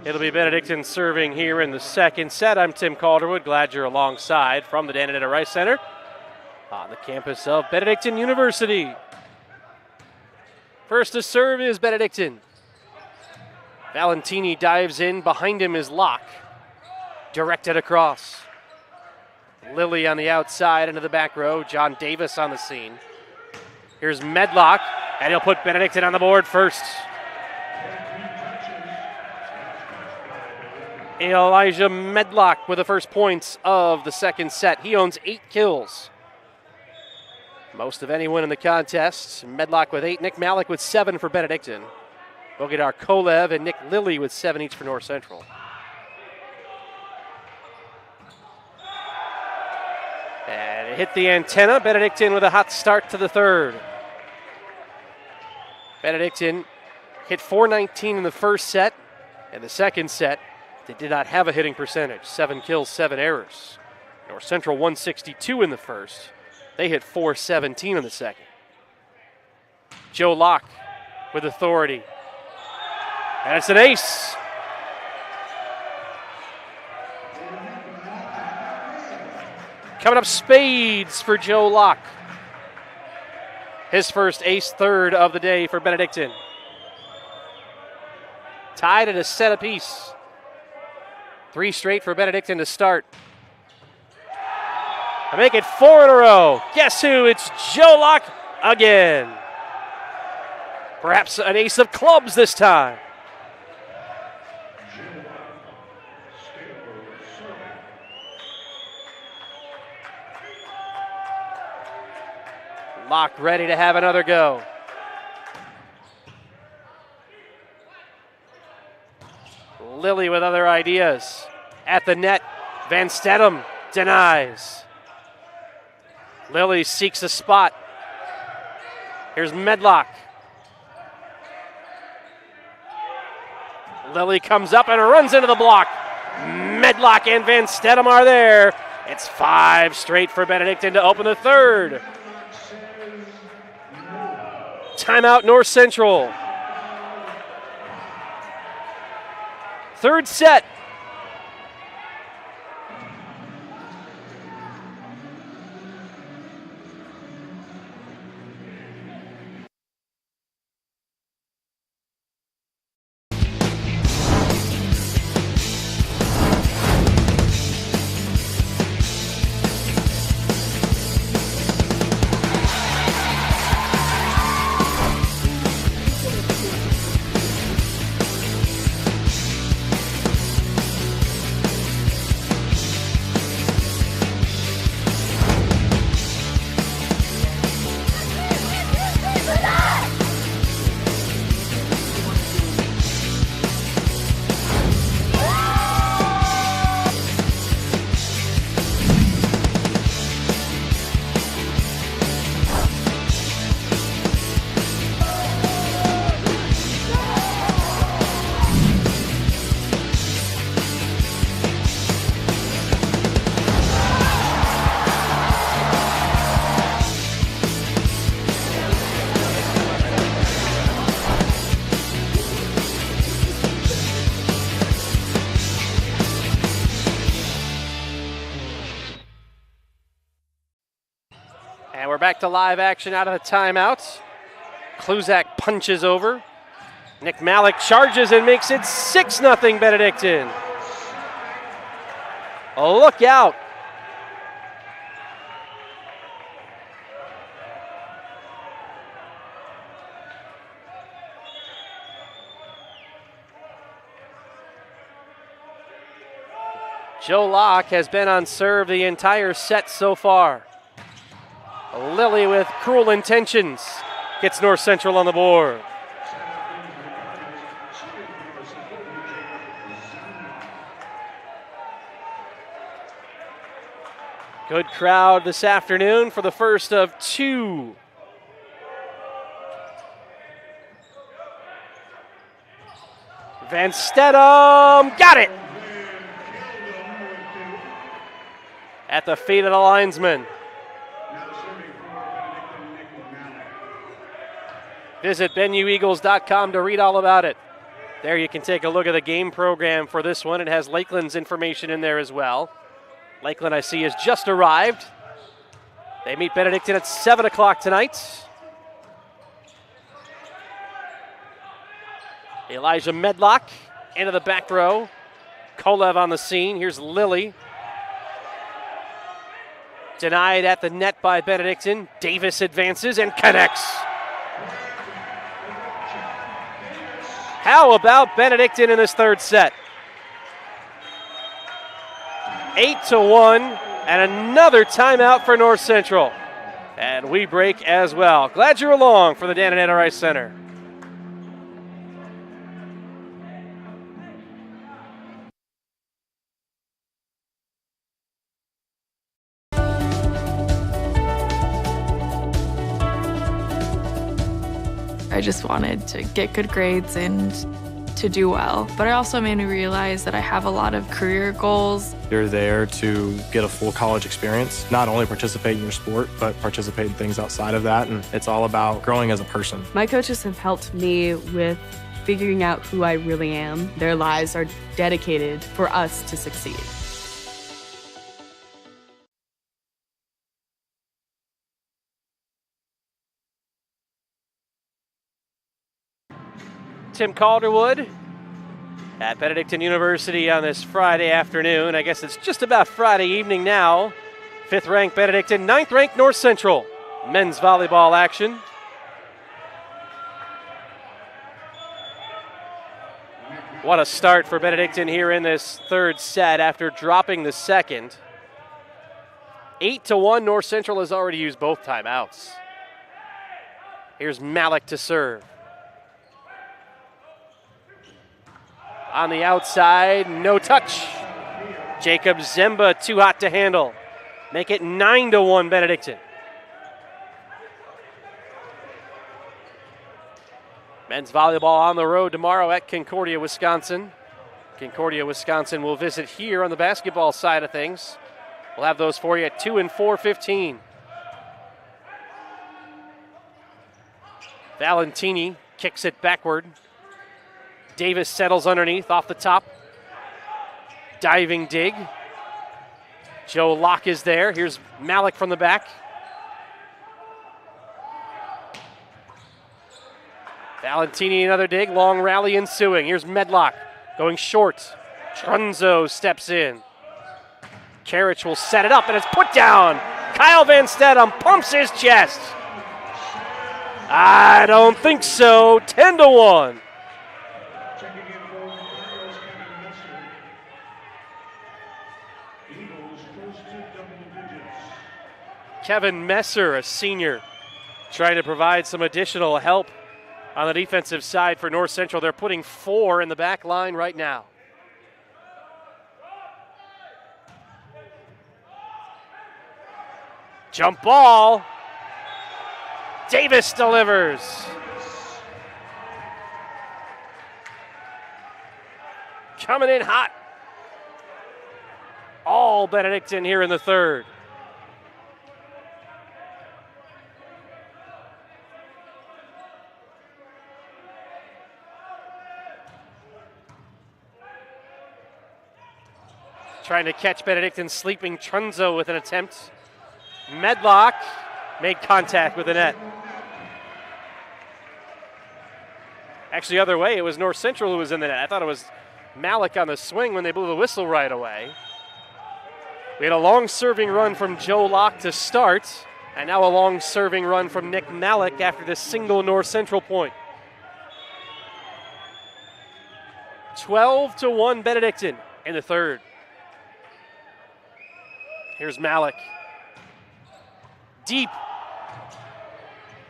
It'll be Benedictine serving here in the second set. I'm Tim Calderwood. Glad you're alongside from the Danita Rice Center on the campus of Benedictine University. First to serve is Benedictine. Valentini dives in. Behind him is Locke. Directed across. Lilly on the outside into the back row. John Davis on the scene. Here's Medlock, and he'll put Benedictine on the board first. Elijah Medlock with the first points of the second set. He owns 8 kills. Most of anyone in the contest. Medlock with 8, Nick Malik with 7 for Benedictine. Bogdar Kolev and Nick Lilly with 7 each for North Central. And it hit the antenna. Benedictine with a hot start to the third. Benedictine hit .419 in the first set. In the second set, they did not have a hitting percentage. 7 kills, 7 errors. North Central 162 in the first. They hit .417 in the second. Joe Locke with authority. And it's an ace. Coming up, spades for Joe Locke. His first ace, third of the day for Benedictine. Tied at a set apiece. 3 straight for Benedictine to start. I make it 4 in a row. Guess who? It's Joe Locke again. Perhaps an ace of clubs this time. Locke ready to have another go. Lilly with other ideas. At the net, Van Stedham denies. Lilly seeks a spot. Here's Medlock. Lilly comes up and runs into the block. Medlock and Van Stedham are there. It's 5 straight for Benedictine to open the third. Timeout, North Central. Third set. And we're back to live action out of the timeout. Kluzak punches over. Nick Malik charges and makes it 6-0 Benedictine. Look out. Joe Locke has been on serve the entire set so far. Lily with cruel intentions gets North Central on the board. Good crowd this afternoon for the first of two. Van Stedham got it! At the feet of the linesman. Visit BenueEagles.com to read all about it. There you can take a look at the game program for this one. It has Lakeland's information in there as well. Lakeland, I see, has just arrived. They meet Benedictine at 7 o'clock tonight. Elijah Medlock into the back row. Kolev on the scene. Here's Lilly. Denied at the net by Benedictine. Davis advances and connects. How about Benedictine in this third set? 8-1, and another timeout for North Central. And we break as well. Glad you're along for the Dan and Anna Rice Center. I just wanted to get good grades and to do well. But it also made me realize that I have a lot of career goals. You're there to get a full college experience, not only participate in your sport, but participate in things outside of that. And it's all about growing as a person. My coaches have helped me with figuring out who I really am. Their lives are dedicated for us to succeed. Tim Calderwood at Benedictine University on this Friday afternoon. I guess it's just about Friday evening now. 5th ranked Benedictine, 9th ranked North Central. Men's volleyball action. What a start for Benedictine here in this third set after dropping the second. 8-1, North Central has already used both timeouts. Here's Malik to serve. On the outside, no touch. Jacob Zemba too hot to handle. Make it 9-1 Benedictine. Men's volleyball on the road tomorrow at Concordia, Wisconsin. Concordia, Wisconsin will visit here on the basketball side of things. We'll have those for you at 2 and 4:15. Valentini kicks it backward. Davis settles underneath, off the top. Diving dig. Joe Locke is there. Here's Malik from the back. Valentini, another dig. Long rally ensuing. Here's Medlock going short. Trunzo steps in. Karich will set it up, and it's put down. Kyle Van Stedham pumps his chest. I don't think so. 10-1. Kevin Messer, a senior, trying to provide some additional help on the defensive side for North Central. They're putting 4 in the back line right now. Jump ball. Davis delivers. Coming in hot. All Benedictine here in the third. Trying to catch Benedictine sleeping Trunzo with an attempt. Medlock made contact with the net. Actually, the other way, it was North Central who was in the net. I thought it was Malik on the swing when they blew the whistle right away. We had a long serving run from Joe Locke to start, and now a long serving run from Nick Malik after this single North Central point. 12-1 Benedictine in the third. Here's Malik. Deep.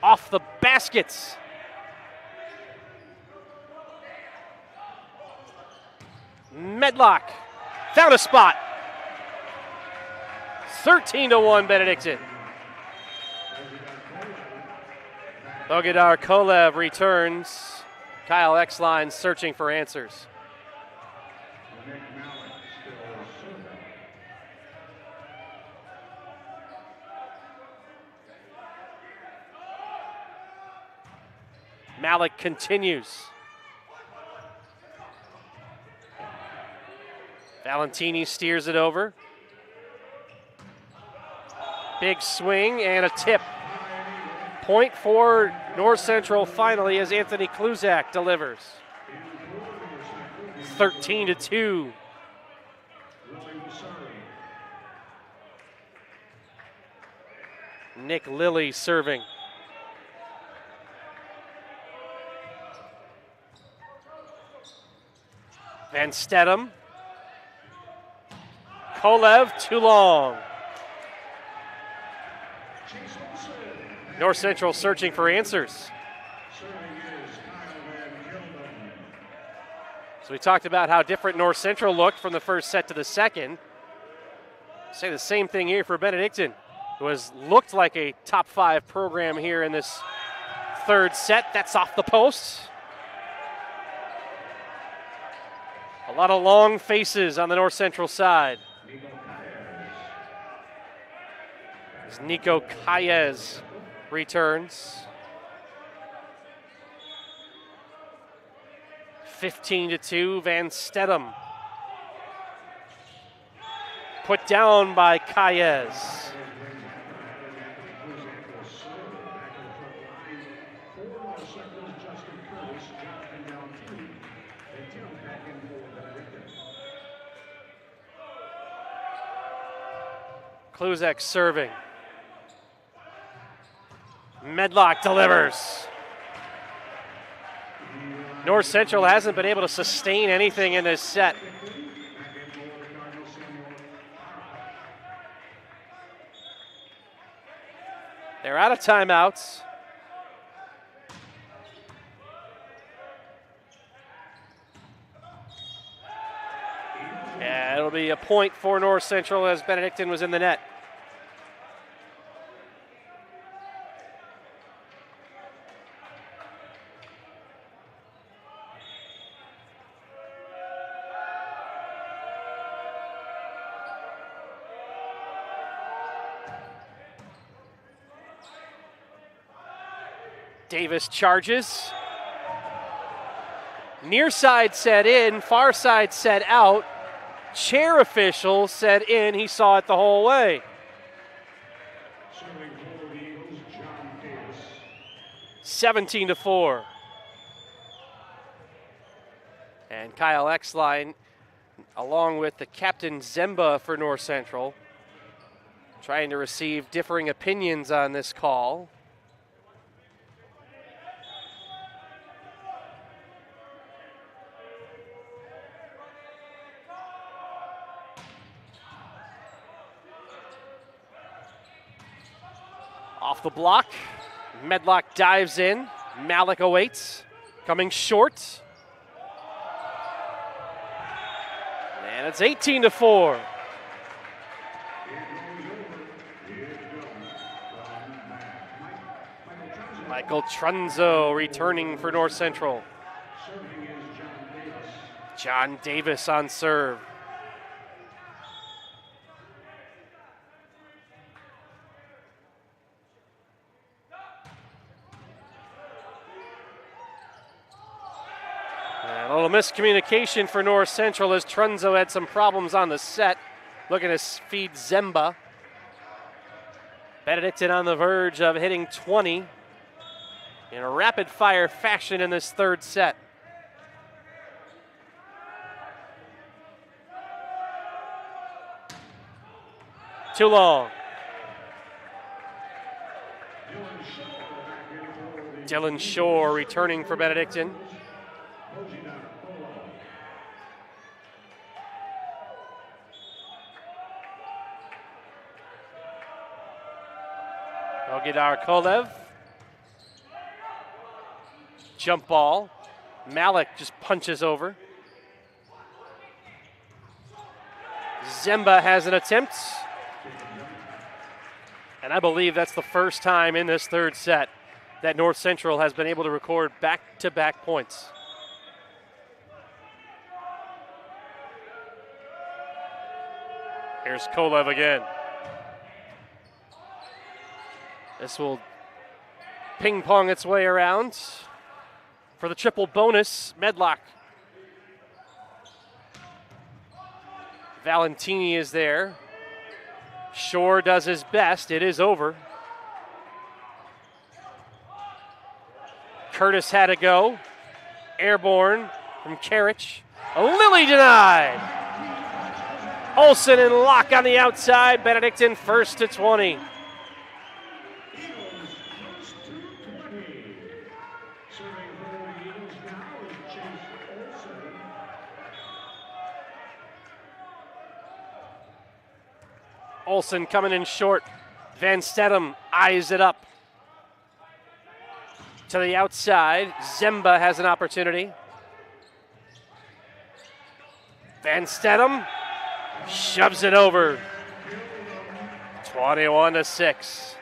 Off the baskets. Medlock found a spot. 13-1 Benedictine. Bogdar Kolev returns. Kyle Exline searching for answers. Malik continues. Valentini steers it over. Big swing and a tip. Point for North Central finally as Anthony Kluzak delivers. 13-2. Nick Lilly serving. Van Stedham. Kolev, too long. North Central searching for answers. So we talked about how different North Central looked from the first set to the second. Say the same thing here for Benedictine, who has looked like a top 5 program here in this third set. That's off the post. A lot of long faces on the North Central side. As Nico Calles returns. 15-2, Van Stedham. Put down by Calles. Kluzak serving. Medlock delivers. North Central hasn't been able to sustain anything in this set. They're out of timeouts. Yeah, it'll be a point for North Central as Benedictine was in the net. Davis charges. Near side set in, far side set out. Chair official said in, he saw it the whole way. 17-4. And Kyle Exline, along with the captain Zemba for North Central, trying to receive differing opinions on this call. Off the block, Medlock dives in. Malik awaits, coming short. And it's 18-4. Michael Trunzo returning for North Central. John Davis on serve. And a little miscommunication for North Central as Trunzo had some problems on the set. Looking to feed Zemba. Benedictine on the verge of hitting 20 in a rapid-fire fashion in this third set. Too long. Dylan Shore returning for Benedictine. Ogidar Kolev. Jump ball. Malik just punches over. Zemba has an attempt. And I believe that's the first time in this third set that North Central has been able to record back-to-back points. Here's Kolev again. This will ping pong its way around for the triple bonus. Medlock. Valentini is there. Shore does his best. It is over. Curtis had to go. Airborne from Karich. Lilly denied. Olsen and Locke on the outside. Benedictine first to 20. Olsen coming in short. Van Stedham eyes it up. To the outside. Zemba has an opportunity. Van Stedham shoves it over. 21-6.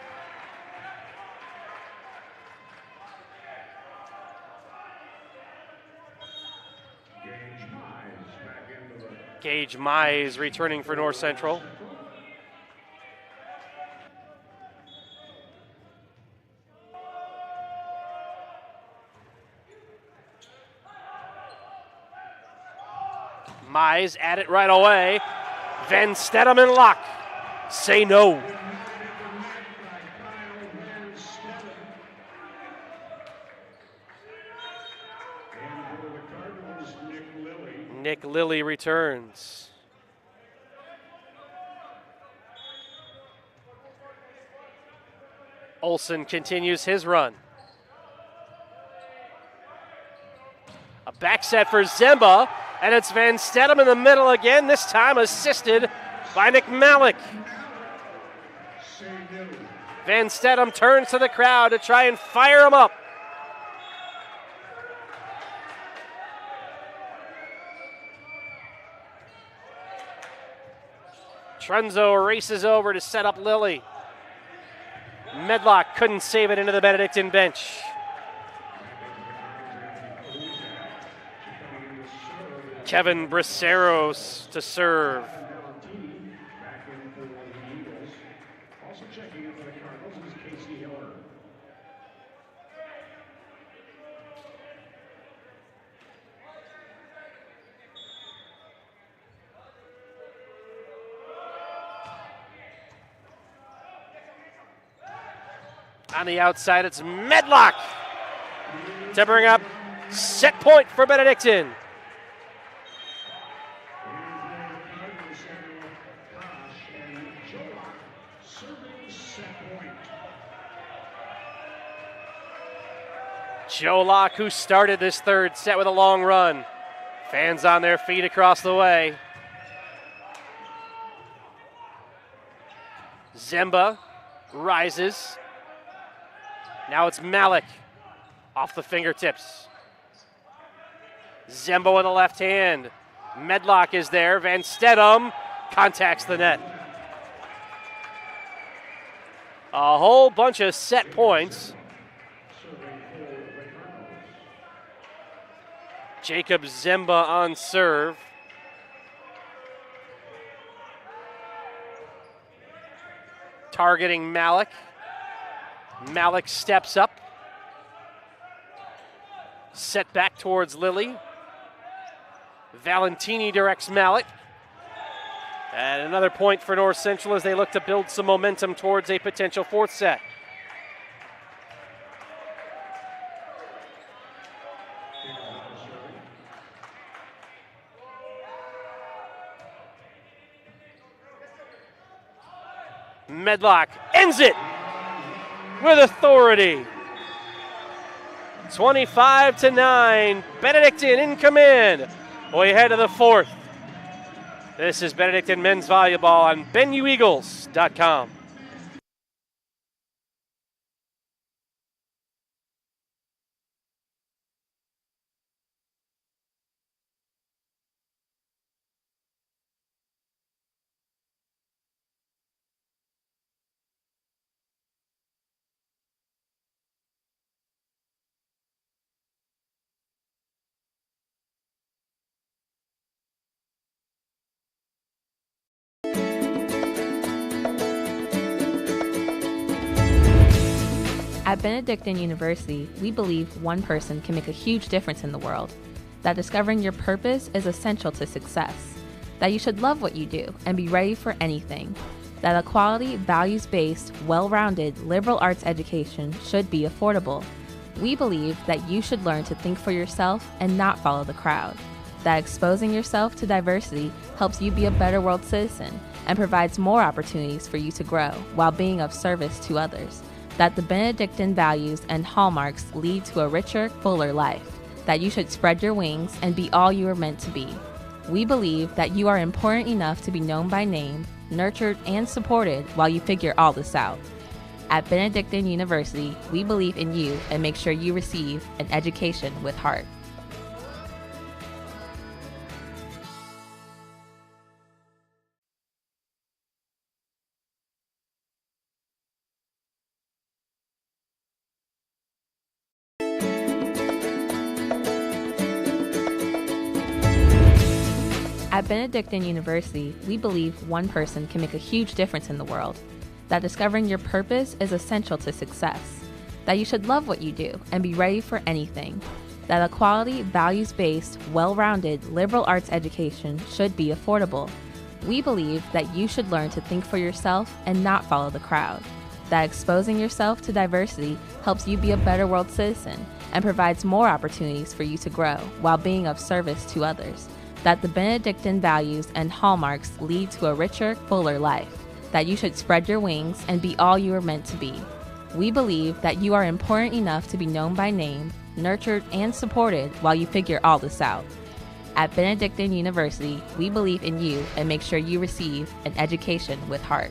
Gage Mize returning for North Central. Mize at it right away. Van Stedham and Locke say no. Nick Lilly returns. Olsen continues his run. A back set for Zemba. And it's Van Stedham in the middle again, this time assisted by Nick Malik. Van Stedham turns to the crowd to try and fire him up. Trunzo races over to set up Lilly. Medlock couldn't save it into the Benedictine bench. Kevin Braceros to serve. On the outside, it's Medlock to bring up set point for Benedictine. Joe Locke, who started this third set with a long run. Fans on their feet across the way. Zemba rises. Now it's Malik off the fingertips. Zemba with a left hand. Medlock is there. Van Stedham contacts the net. A whole bunch of set points. Jacob Zemba on serve. Targeting Malik. Malik steps up. Set back towards Lilly. Valentini directs Malik. And another point for North Central as they look to build some momentum towards a potential fourth set. Medlock ends it with authority. 25-9, Benedictine in command. We head to the fourth. This is Benedictine men's volleyball on BenuEagles.com. At Benedictine University, we believe one person can make a huge difference in the world, that discovering your purpose is essential to success, that you should love what you do and be ready for anything, that a quality, values-based, well-rounded liberal arts education should be affordable. We believe that you should learn to think for yourself and not follow the crowd, that exposing yourself to diversity helps you be a better world citizen and provides more opportunities for you to grow while being of service to others, that the Benedictine values and hallmarks lead to a richer, fuller life, that you should spread your wings and be all you are meant to be. We believe that you are important enough to be known by name, nurtured, and supported while you figure all this out. At Benedictine University, we believe in you and make sure you receive an education with heart. At Benedictine University, we believe one person can make a huge difference in the world, that discovering your purpose is essential to success, that you should love what you do and be ready for anything, that a quality, values-based, well-rounded liberal arts education should be affordable. We believe that you should learn to think for yourself and not follow the crowd, that exposing yourself to diversity helps you be a better world citizen and provides more opportunities for you to grow while being of service to others, that the Benedictine values and hallmarks lead to a richer, fuller life, that you should spread your wings and be all you are meant to be. We believe that you are important enough to be known by name, nurtured, and supported while you figure all this out. At Benedictine University, we believe in you and make sure you receive an education with heart.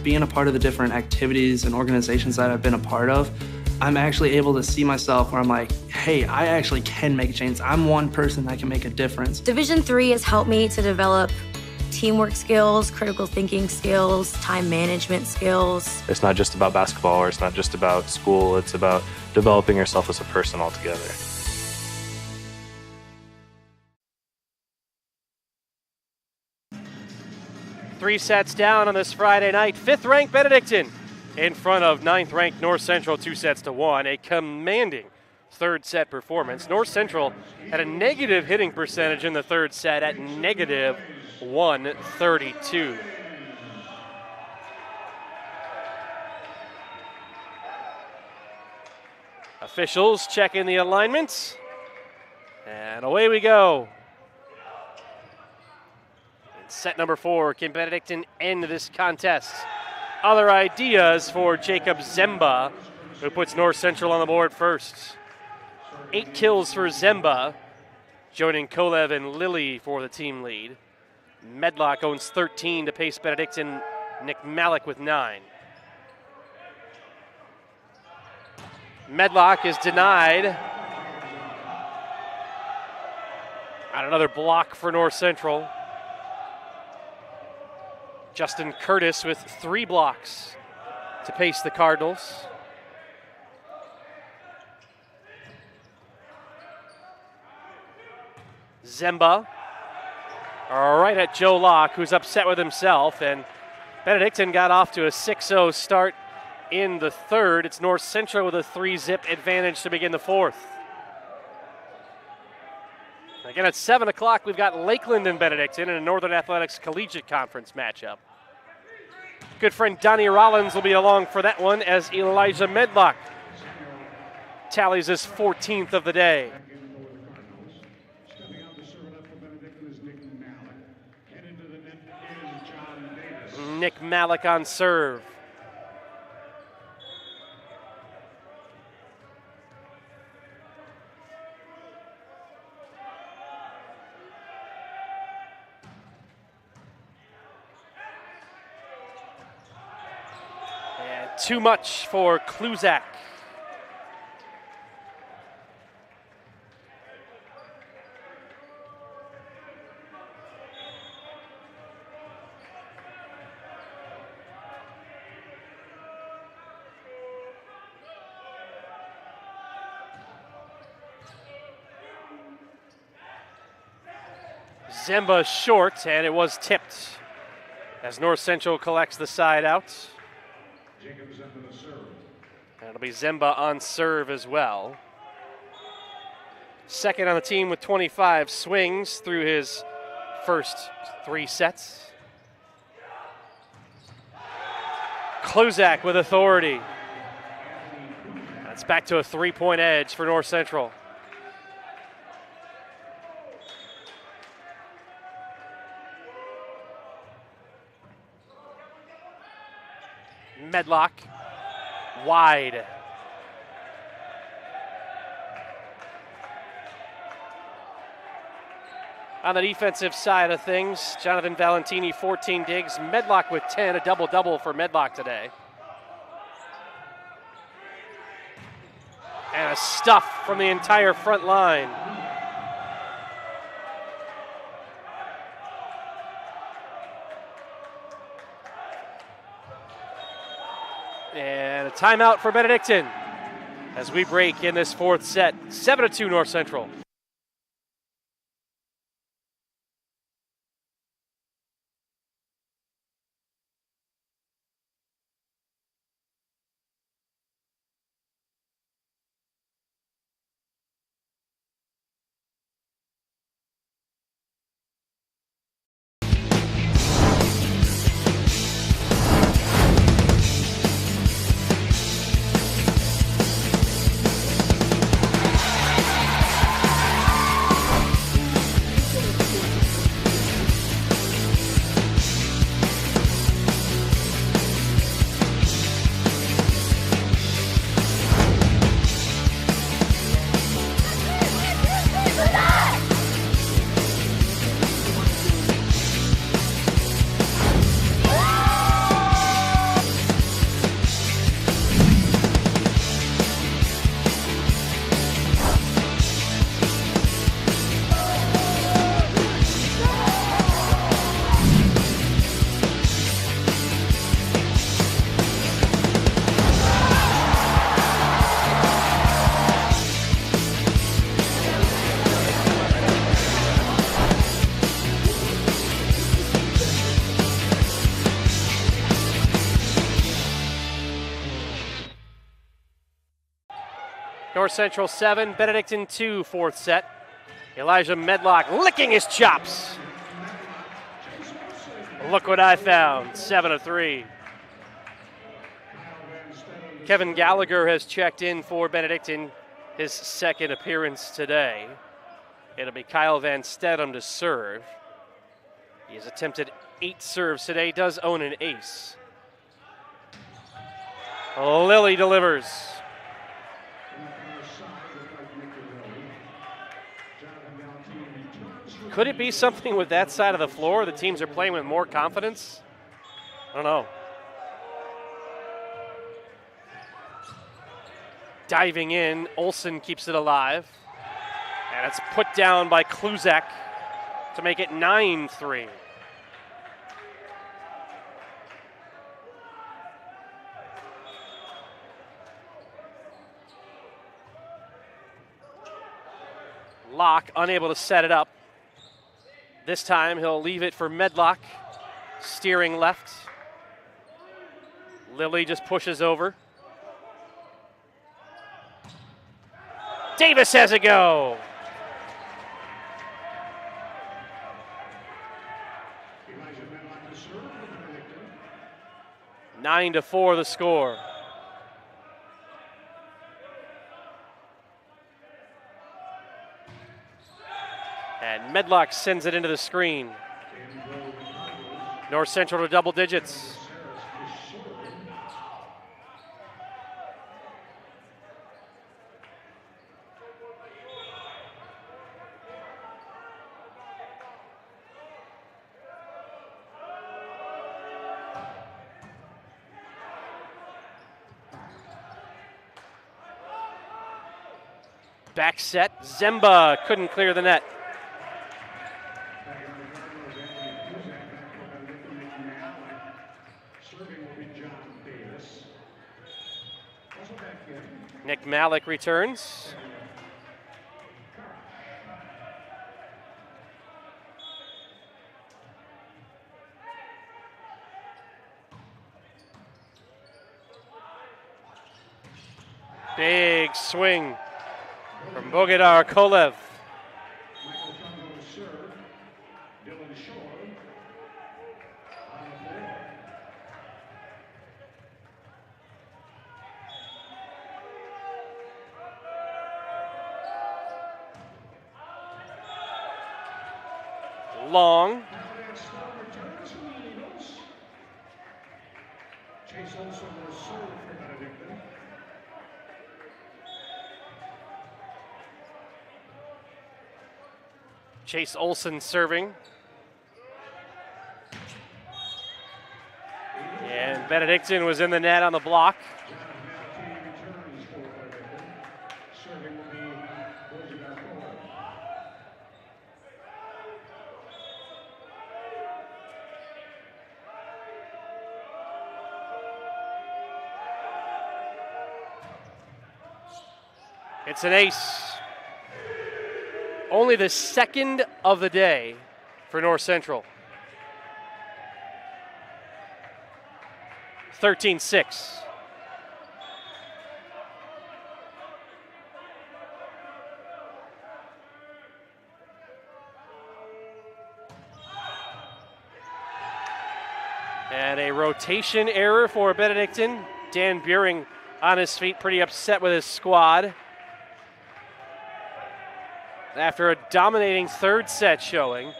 Being a part of the different activities and organizations that I've been a part of, I'm actually able to see myself where I'm like, hey, I actually can make a change. I'm one person that can make a difference. Division III has helped me to develop teamwork skills, critical thinking skills, time management skills. It's not just about basketball or it's not just about school. It's about developing yourself as a person altogether. 3 sets down on this Friday night. 5th-ranked Benedictine in front of 9th-ranked North Central 2 sets to 1. A commanding third set performance. North Central had a negative hitting percentage in the third set at negative 132. Officials checking the alignments. And away we go. In set number 4, can Benedictine end this contest? Other ideas for Jacob Zemba, who puts North Central on the board first. 8 kills for Zemba, joining Kolev and Lilly for the team lead. Medlock owns 13 to pace Benedictine. Nick Malik with 9. Medlock is denied. And another block for North Central. Justin Curtis with 3 blocks to pace the Cardinals. Zemba, right at Joe Locke, who's upset with himself, and Benedictine got off to a 6-0 start in the third. It's North Central with a 3-zip advantage to begin the fourth. Again, at 7 o'clock, we've got Lakeland and Benedictine in a Northern Athletics Collegiate Conference matchup. Good friend Donnie Rollins will be along for that one as Elijah Medlock tallies his 14th of the day. Nick Malik on serve. And too much for Kluzak. Zemba short, and it was tipped as North Central collects the side out. And it'll be Zemba on serve as well. Second on the team with 25 swings through his first 3 sets. Kluzak with authority. That's back to a 3-point edge for North Central. Medlock, wide. On the defensive side of things, Jonathan Valentini, 14 digs. Medlock with 10, a double-double for Medlock today. And a stuff from the entire front line. And a timeout for Benedictine as we break in this fourth set. 7-2 North Central. North Central 7, Benedictine 2, fourth set. Elijah Medlock licking his chops. Look what I found, 7 of 3. Kevin Gallagher has checked in for Benedictine, his second appearance today. It'll be Kyle Van Stedham to serve. He has attempted 8 serves today, does own an ace. Lilly delivers. Could it be something with that side of the floor? The teams are playing with more confidence? I don't know. Diving in, Olsen keeps it alive. And it's put down by Kluzak to make it 9-3. Locke unable to set it up. This time he'll leave it for Medlock, steering left. Lilly just pushes over. Davis has a go. Nine to 4 the score. And Medlock sends it into the screen. North Central to double digits. Back set, Zemba couldn't clear the net. Nick Malik returns. Big swing from Bogdar Kolev. Long. Chase Olsen serving. And Benedictine was in the net on the block. It's an ace. Only the second of the day for North Central. 13-6. And a rotation error for Benedictine. Dan Buring on his feet, pretty upset with his squad. After a dominating third set showing,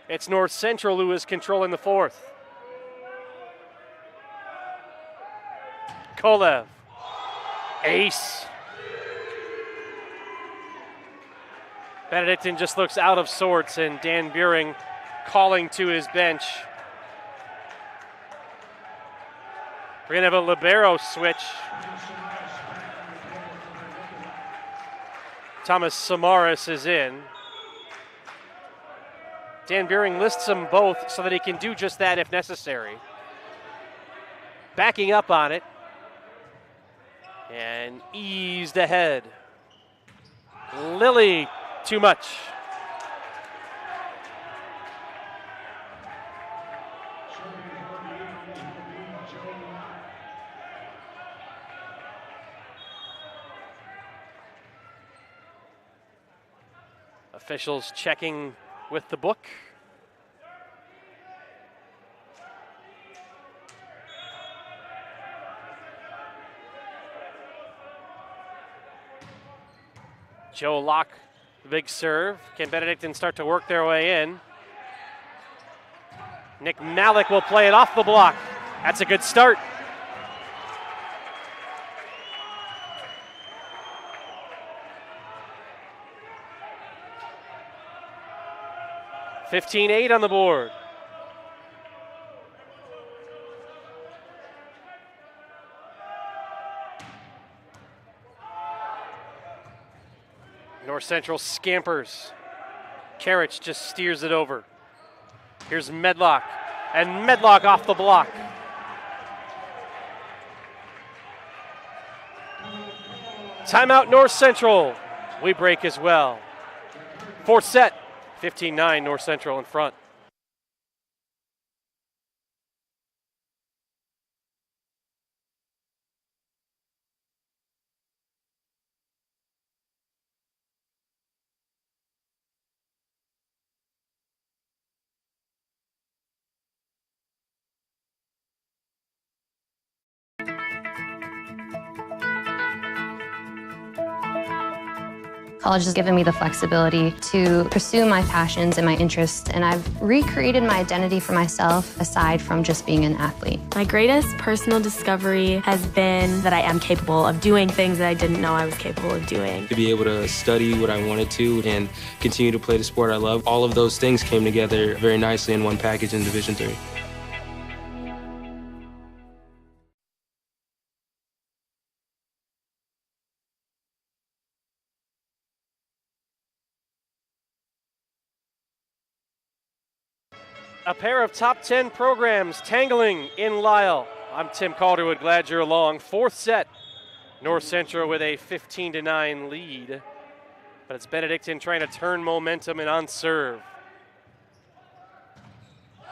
it's North Central who is controlling the fourth. Kolev, ace. Benedictine just looks out of sorts, and Dan Buring calling to his bench. We're gonna have a libero switch. Thomas Samaras is in. Dan Buring lists them both so that he can do just that if necessary. Backing up on it. And eased ahead. Lilly, too much. Officials checking with the book. Joe Locke, the big serve. Can Benedictine start to work their way in? Nick Malik will play it off the block. That's a good start. (15-8) on the board. North Central scampers. Karich just steers it over. Here's Medlock, and Medlock off the block. Timeout North Central. We break as well. Fourth set, 15-9 North Central in front. College has given me the flexibility to pursue my passions and my interests, and I've recreated my identity for myself aside from just being an athlete. My greatest personal discovery has been that I am capable of doing things that I didn't know I was capable of doing. To be able to study what I wanted to and continue to play the sport I love, all of those things came together very nicely in one package in Division III. A pair of top 10 programs tangling in Lisle. I'm Tim Calderwood, glad you're along. Fourth set, North Central with a 15-9 lead. But it's Benedictine trying to turn momentum and on serve.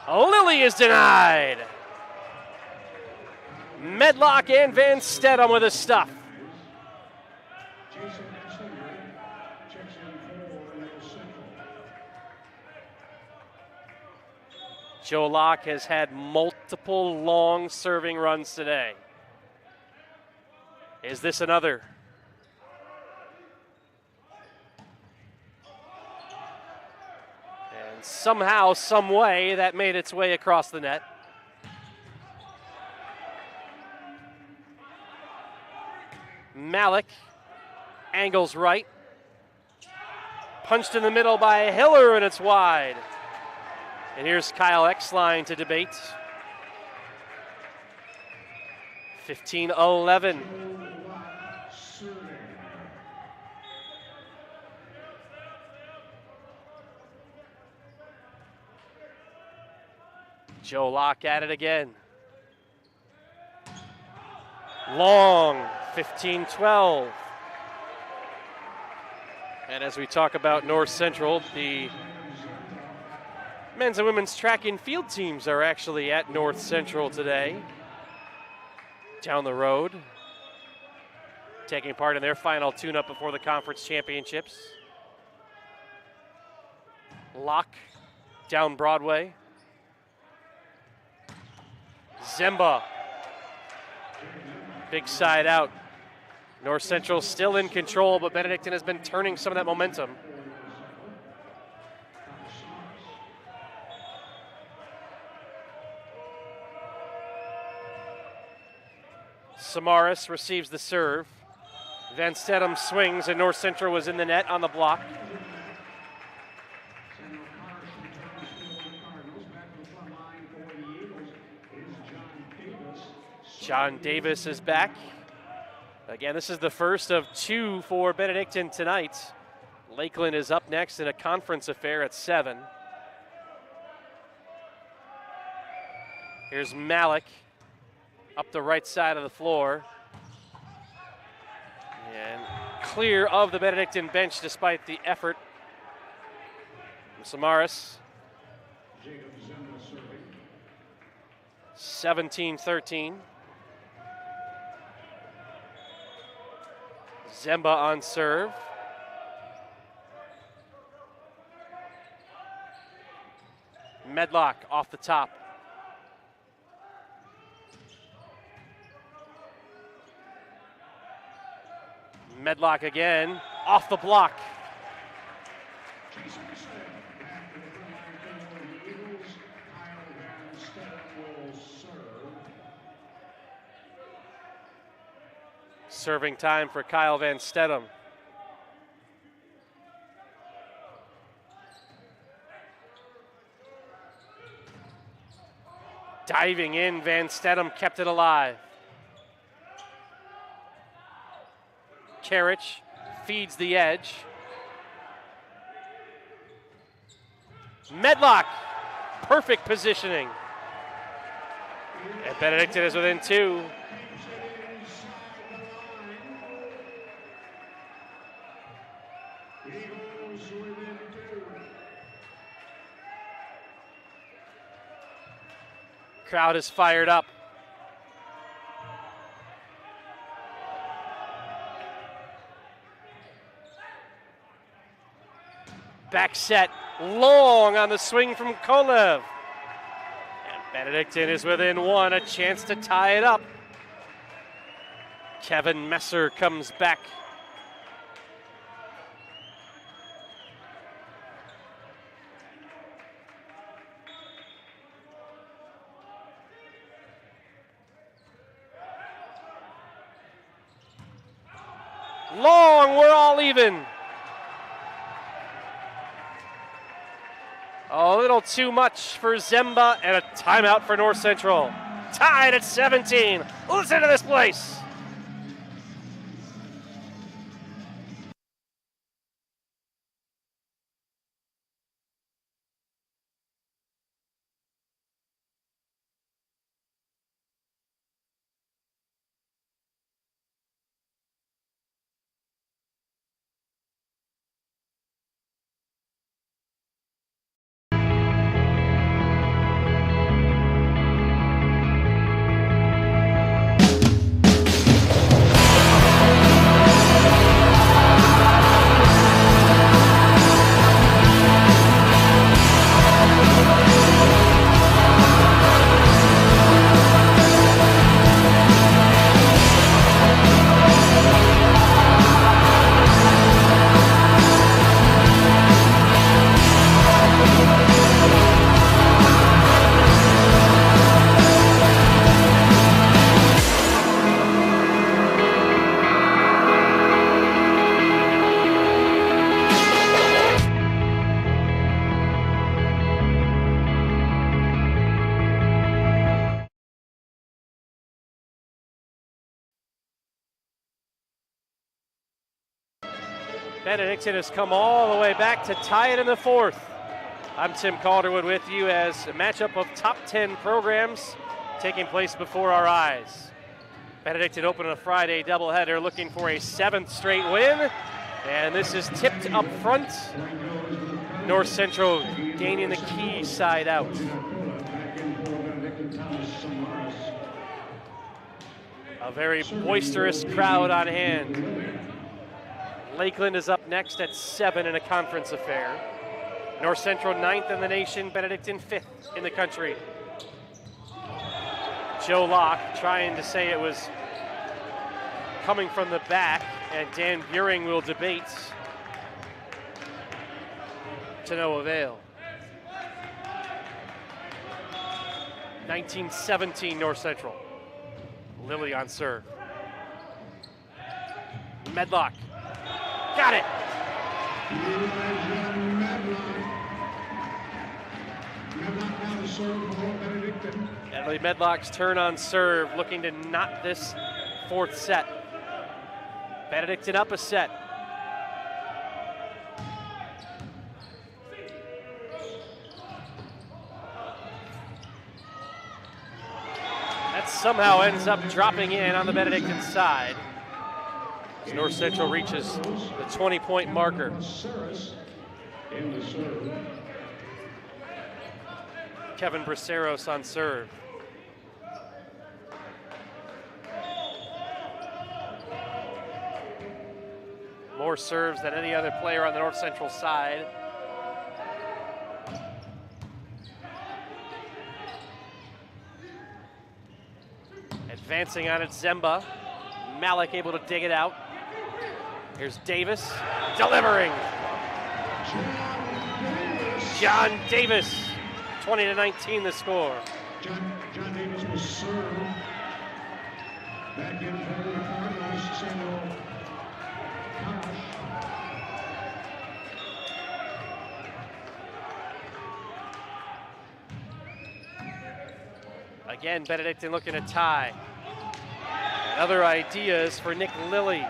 Lilly is denied. Medlock and Van Stedham with a stuff. Joe Locke has had multiple long serving runs today. Is this another? And somehow, some way, that made its way across the net. Malik angles right. Punched in the middle by Hiller, and it's wide. And here's Kyle Exline to debate. 15-11. Joe Locke at it again. Long, 15-12. And as we talk about North Central, the men's and women's track and field teams are actually at North Central today. Down the road, taking part in their final tune-up before the conference championships. Locke down Broadway. Zemba, big side out. North Central still in control, but Benedictine has been turning some of that momentum. Samaras receives the serve. Van Stedham swings, and North Central was in the net on the block. John Davis is back. Again, this is the first of two for Benedictine tonight. Lakeland is up next in a conference affair at 7. Here's Malik. Up the right side of the floor. And clear of the Benedictine bench despite the effort. Samaras. 17-13. Zemba on serve. Medlock off the top. Medlock again, off the block. Serving time for Kyle Van Stedham. Diving in, Van Stedham kept it alive. Karich feeds the edge. Medlock, perfect positioning. And Benedictine is within 2. Crowd is fired up. Back set, long on the swing from Kolev. And Benedictine is within 1, a chance to tie it up. Kevin Messer comes back. Long, we're all even. A little too much for Zemba and a timeout for North Central. Tied at 17. Listen to this place. Benedictine has come all the way back to tie it in the 4th. I'm Tim Calderwood with you as a matchup of top 10 programs taking place before our eyes. Benedictine opened a Friday doubleheader looking for a 7th straight win, and this is tipped up front. North Central gaining the key side out. A very boisterous crowd on hand. Lakeland is up next at 7 in a conference affair. North Central 9th in the nation, Benedictine 5th in the country. Joe Locke trying to say it was coming from the back, and Dan Buring will debate to no avail. 1917 North Central. Lilly on serve. Medlock. Got it. Emily Medlock's turn on serve, looking to knot this 4th set. Benedictine up a set. That somehow ends up dropping in on the Benedictine side. As North Central reaches the 20-point marker. Kevin Braceros on serve. More serves than any other player on the North Central side. Advancing on it, Zemba. Malik able to dig it out. Here's Davis delivering. John Davis, 20-19 the score. John Davis was served. Back in for the Cardinals, Samuel Kosh. Again, Benedictine looking to tie. And other ideas for Nick Lilly.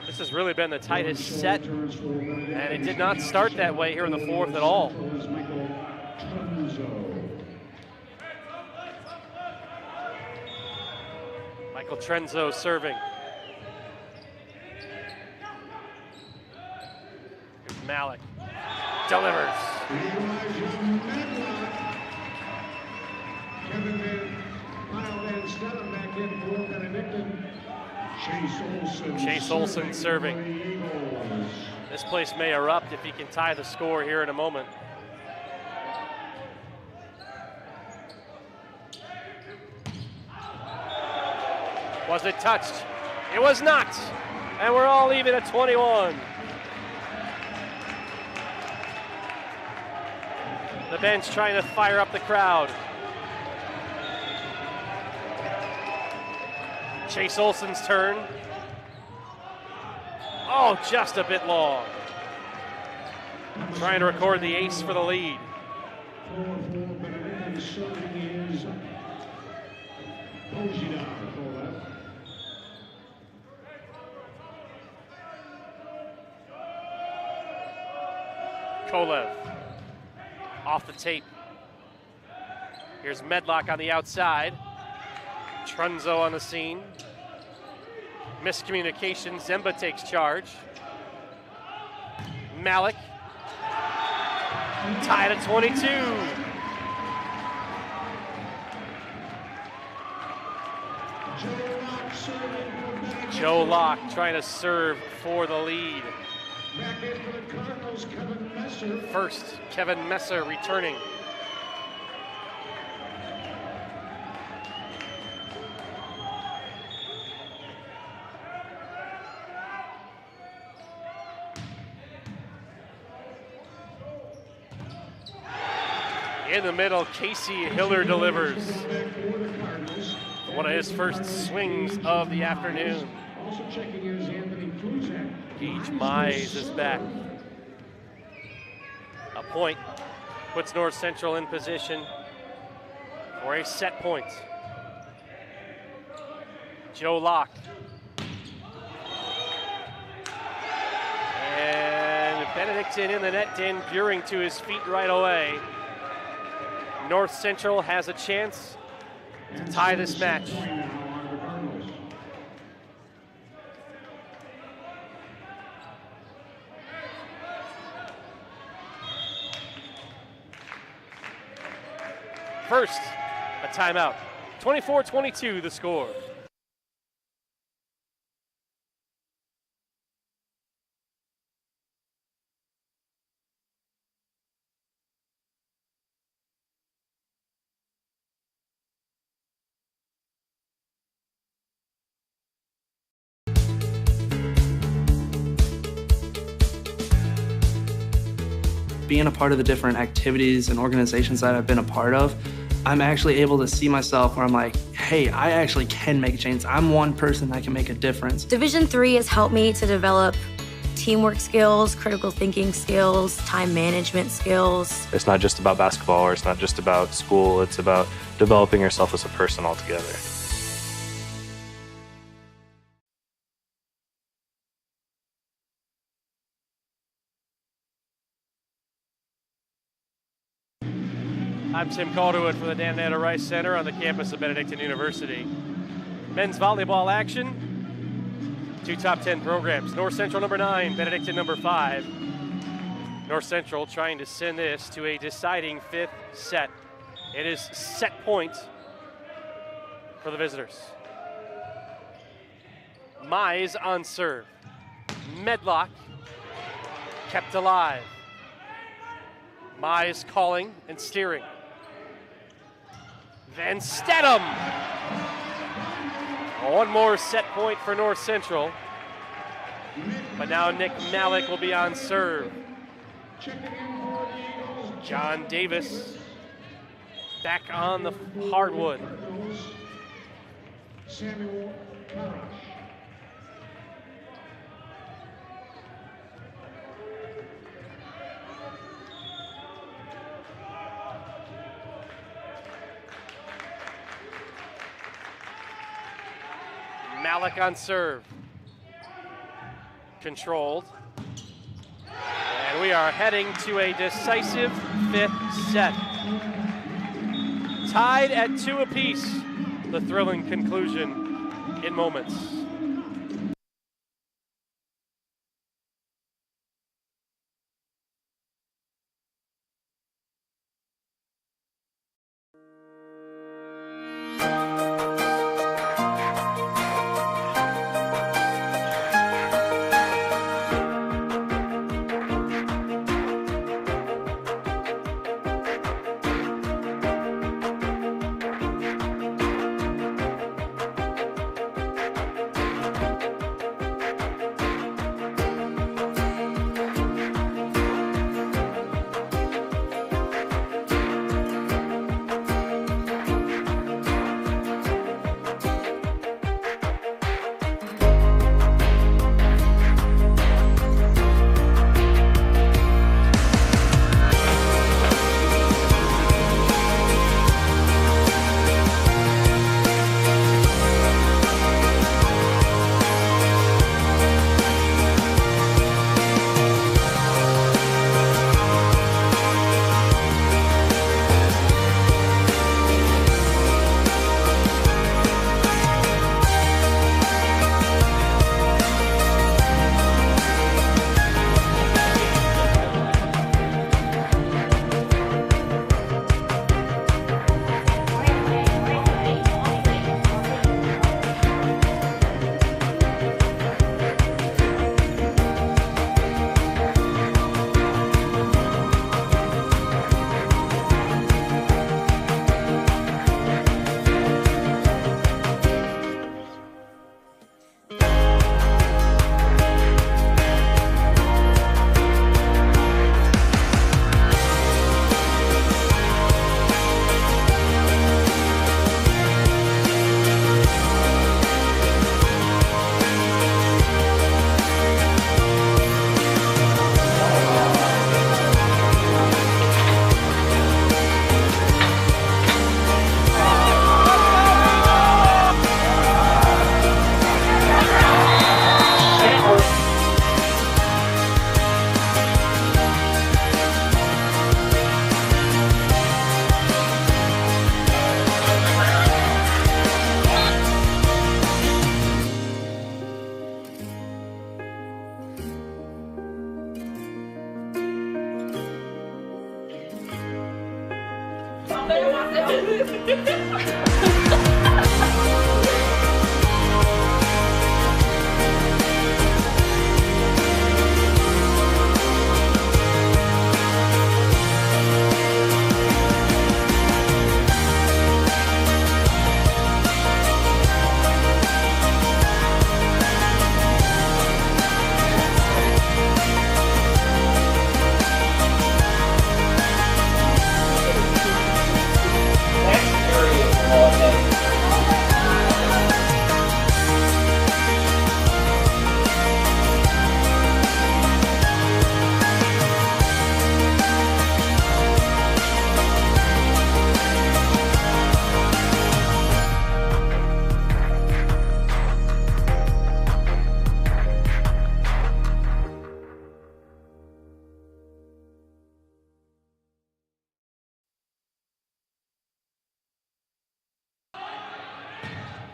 This has really been the tightest set, and it did not start that way here in the fourth at all. Michael Trenzo serving. Here's Malik. Delivers. Kevin Van instead of back in for Benedictine. Chase Olson serving. This place may erupt if he can tie the score here in a moment. Was it touched? It was not. And we're all even at 21. The bench trying to fire up the crowd. Chase Olson's turn. Oh, just a bit long. Trying to record the ace for the lead. Kolev off the tape. Here's Medlock on the outside. Trunzo on the scene. Miscommunication. Zemba takes charge. Malik. Tied at 22. Joe Locke trying to serve for the lead. Back in for the Cardinals, Kevin Messer. First, Kevin Messer returning. In the middle, Casey Hiller delivers. One of his first swings of the afternoon. Also checking in is Anthony Kruzak. Gage Mize is back. A point puts North Central in position for a set point. Joe Locke. And Benedictine in the net, Dan Buring to his feet right away. North Central has a chance to tie this match. First, a timeout. 24-22 the score. Being a part of the different activities and organizations that I've been a part of, I'm actually able to see myself where I'm like, hey, I actually can make a change. I'm one person that can make a difference. Division III has helped me to develop teamwork skills, critical thinking skills, time management skills. It's not just about basketball, or it's not just about school. It's about developing yourself as a person altogether. I'm Tim Calderwood from the Dan Natter Rice Center on the campus of Benedictine University. Men's volleyball action. Two top 10 programs. North Central number 9, Benedictine number 5. North Central trying to send this to a deciding 5th set. It is set point for the visitors. Mize on serve. Medlock kept alive. Mize calling and steering. Van Stedham. One more set point for North Central. But now Nick Malik will be on serve. John Davis back on the hardwood. Samuel Parrish. Malik on serve. Controlled. And we are heading to a decisive fifth set. Tied at 2 apiece. The thrilling conclusion in moments.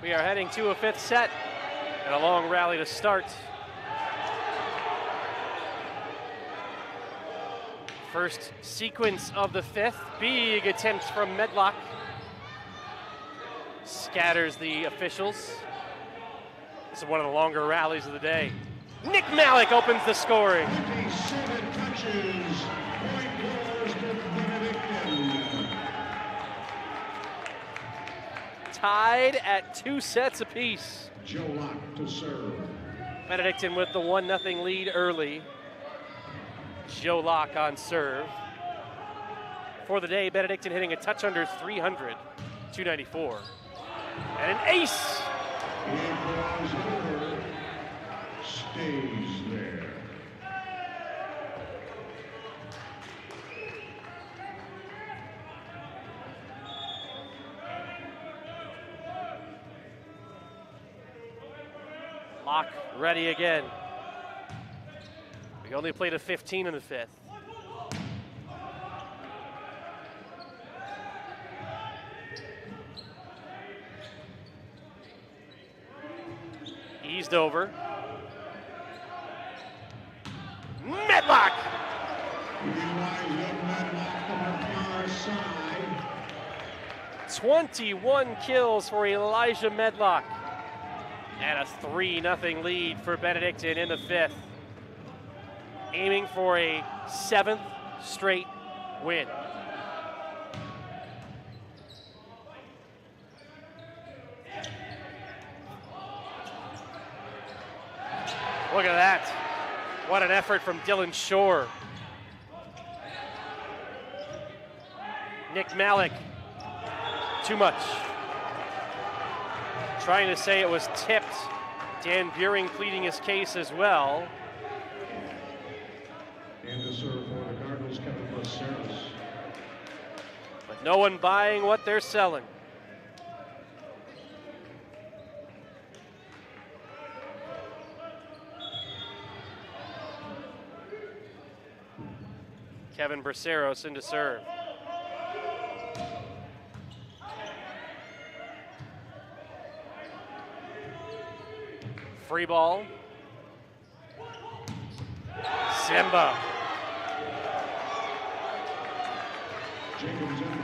We are heading to a fifth set and a long rally to start. First sequence of the fifth, big attempt from Medlock. Scatters the officials. This is one of the longer rallies of the day. Nick Malik opens the scoring. 27 touches. Point goes to Benedictine. tied at 2 sets apiece. Joe Locke to serve. Benedictine with the 1-0 lead early. Joe Locke on serve. For the day, Benedictine hitting a touch under 300, 294. And an ace! Equals over. Stays there. Locke ready again. We only played a 15 in the 5th. Eased over. Medlock! Elijah Medlock on the far side. 21 kills for Elijah Medlock. And a 3-0 lead for Benedictine in the 5th. Aiming for a 7th straight win. Look at that. What an effort from Dylan Shore. Nick Malik. Too much. Trying to say it was tipped. Dan Buring pleading his case as well. And to serve for the Cardinals, Kevin Braceros. But no one buying what they're selling. Kevin Braceros in to serve. Free ball. Simba. Jacobs in.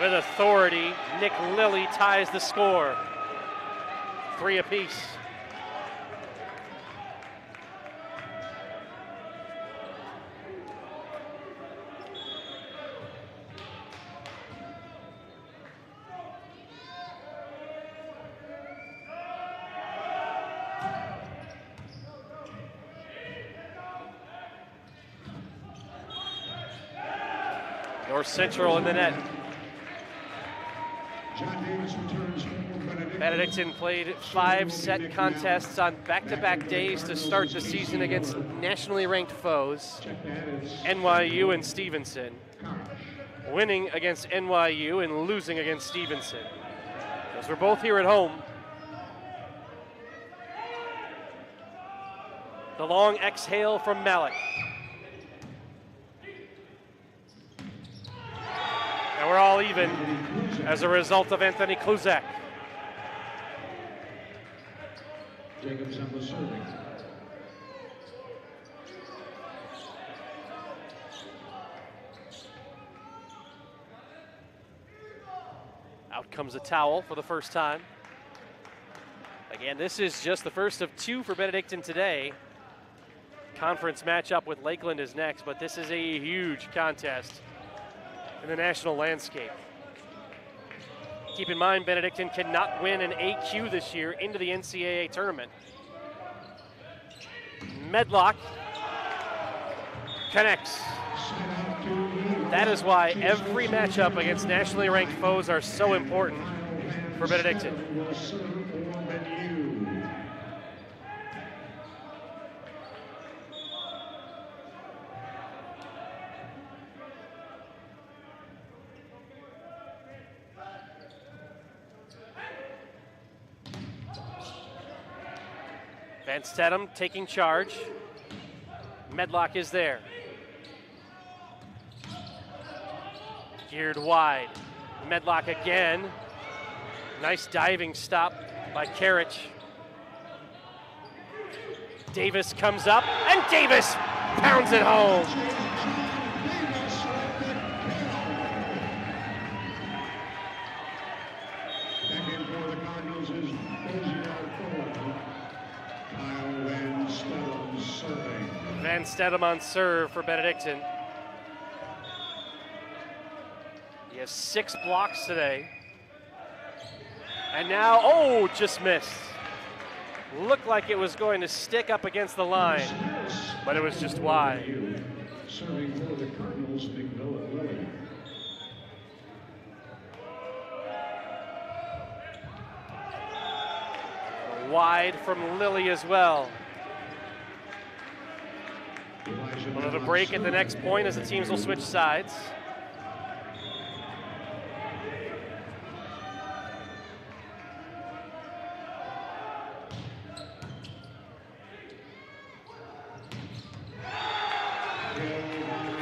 With authority, Nick Lilly ties the score. 3 apiece. North Central in the net. John Davis returns for Benedictine. Benedictine played 5-set contests on back-to-back days to start the season against nationally ranked foes, NYU and Stevenson, winning against NYU and losing against Stevenson. Those were both here at home. The long exhale from Malik. And we're all even as a result of Anthony Kluzak. Jacobs on the serving. Out comes a towel for the first time. Again, this is just the first of 2 for Benedictine today. Conference matchup with Lakeland is next, but this is a huge contest in the national landscape. Keep in mind, Benedictine cannot win an AQ this year into the NCAA tournament. Medlock connects. That is why every matchup against nationally ranked foes are so important for Benedictine. Van Stedham taking charge. Medlock is there. Geared wide. Medlock again. Nice diving stop by Karich. Davis comes up, and Davis pounds it home. Van Stedham on serve for Benedictine. He has 6 blocks today. And now, oh, just missed. Looked like it was going to stick up against the line, but it was just wide. Serving for the Cardinals, McMillan Lilly. Wide from Lilly as well. We'll have a break at the next point as the teams will switch sides.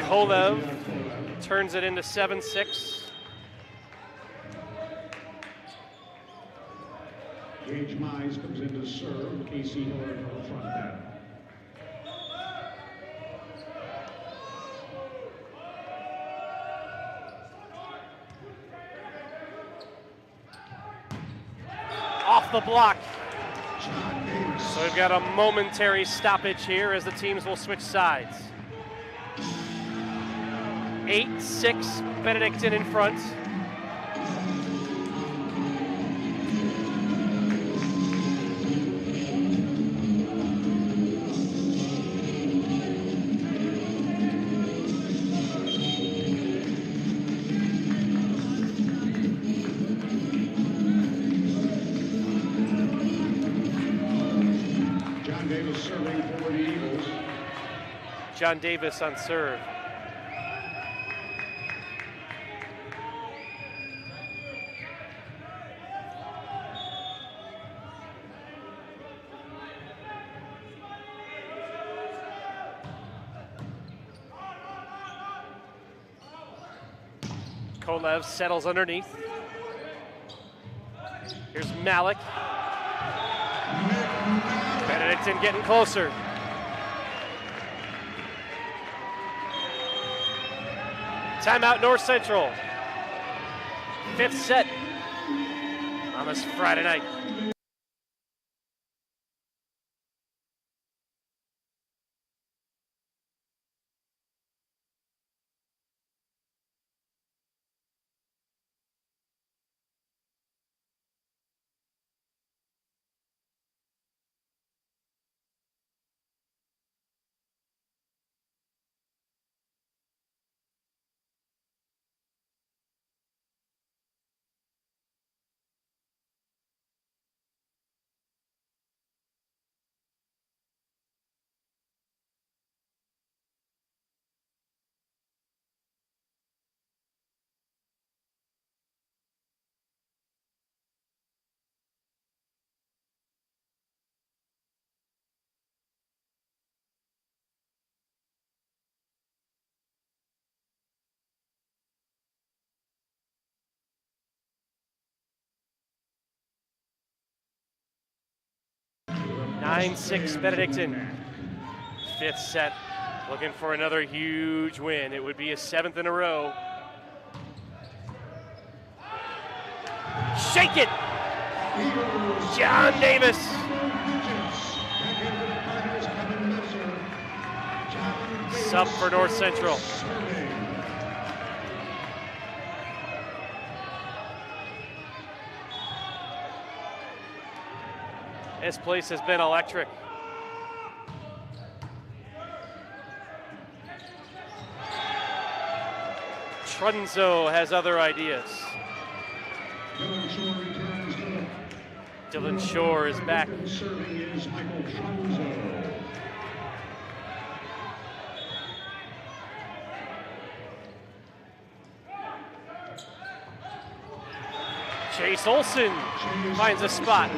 Kolev turns it into 7-6. Gage Mize comes in to serve. Casey Hiller to the front net. Off the block. So we've got a momentary stoppage here as the teams will switch sides. 8-6, Benedictine in front. John Davis serving for the Eagles. John Davis on serve. Kolev settles underneath. Here's Malik. Benedictine getting closer. Timeout North Central. 5th set on this Friday night. Nine 6 Benedictine. 5th set. Looking for another huge win. It would be a 7th in a row. Shake it! John Davis. Sub for North Central. This place has been electric. Trunzo has other ideas. Dylan Shore is back. Serving is Michael Trunzo. Chase Olson finds a spot.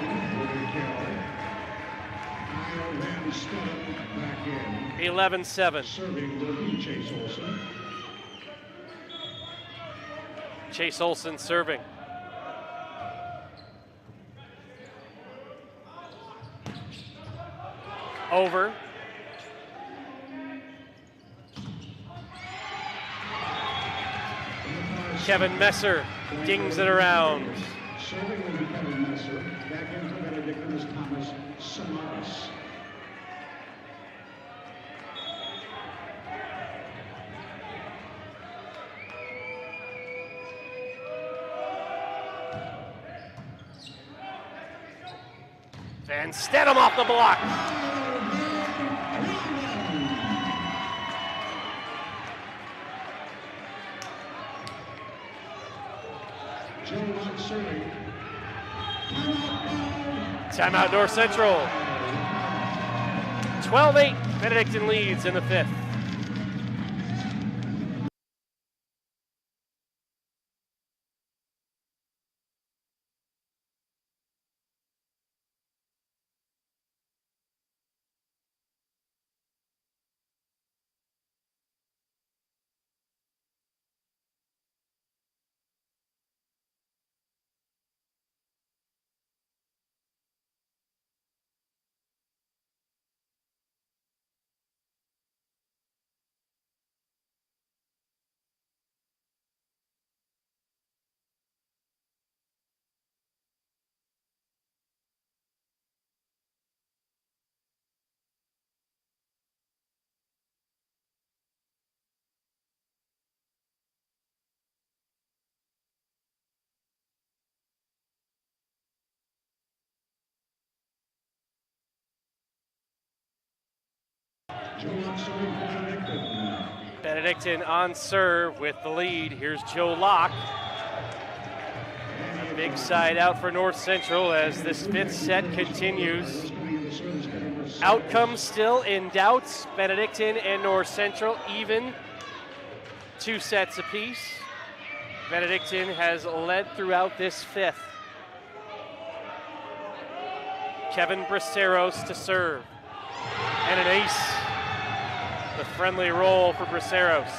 11-7. Serving will be Chase Olson. Chase Olson serving. Over. Kevin Messer dings it around. Serving will be Kevin Messer. Back in for Benedictine is Thomas Samaras. Van Stedham off the block. Timeout North Central. 12-8, Benedictine leads in the fifth. Benedictine on serve with the lead. Here's Joe Locke. A big side out for North Central as this fifth set continues. Outcome still in doubt. Benedictine and North Central even. 2 sets apiece. Benedictine has led throughout this fifth. Kevin Braceros to serve. And an ace. The friendly roll for Braceros.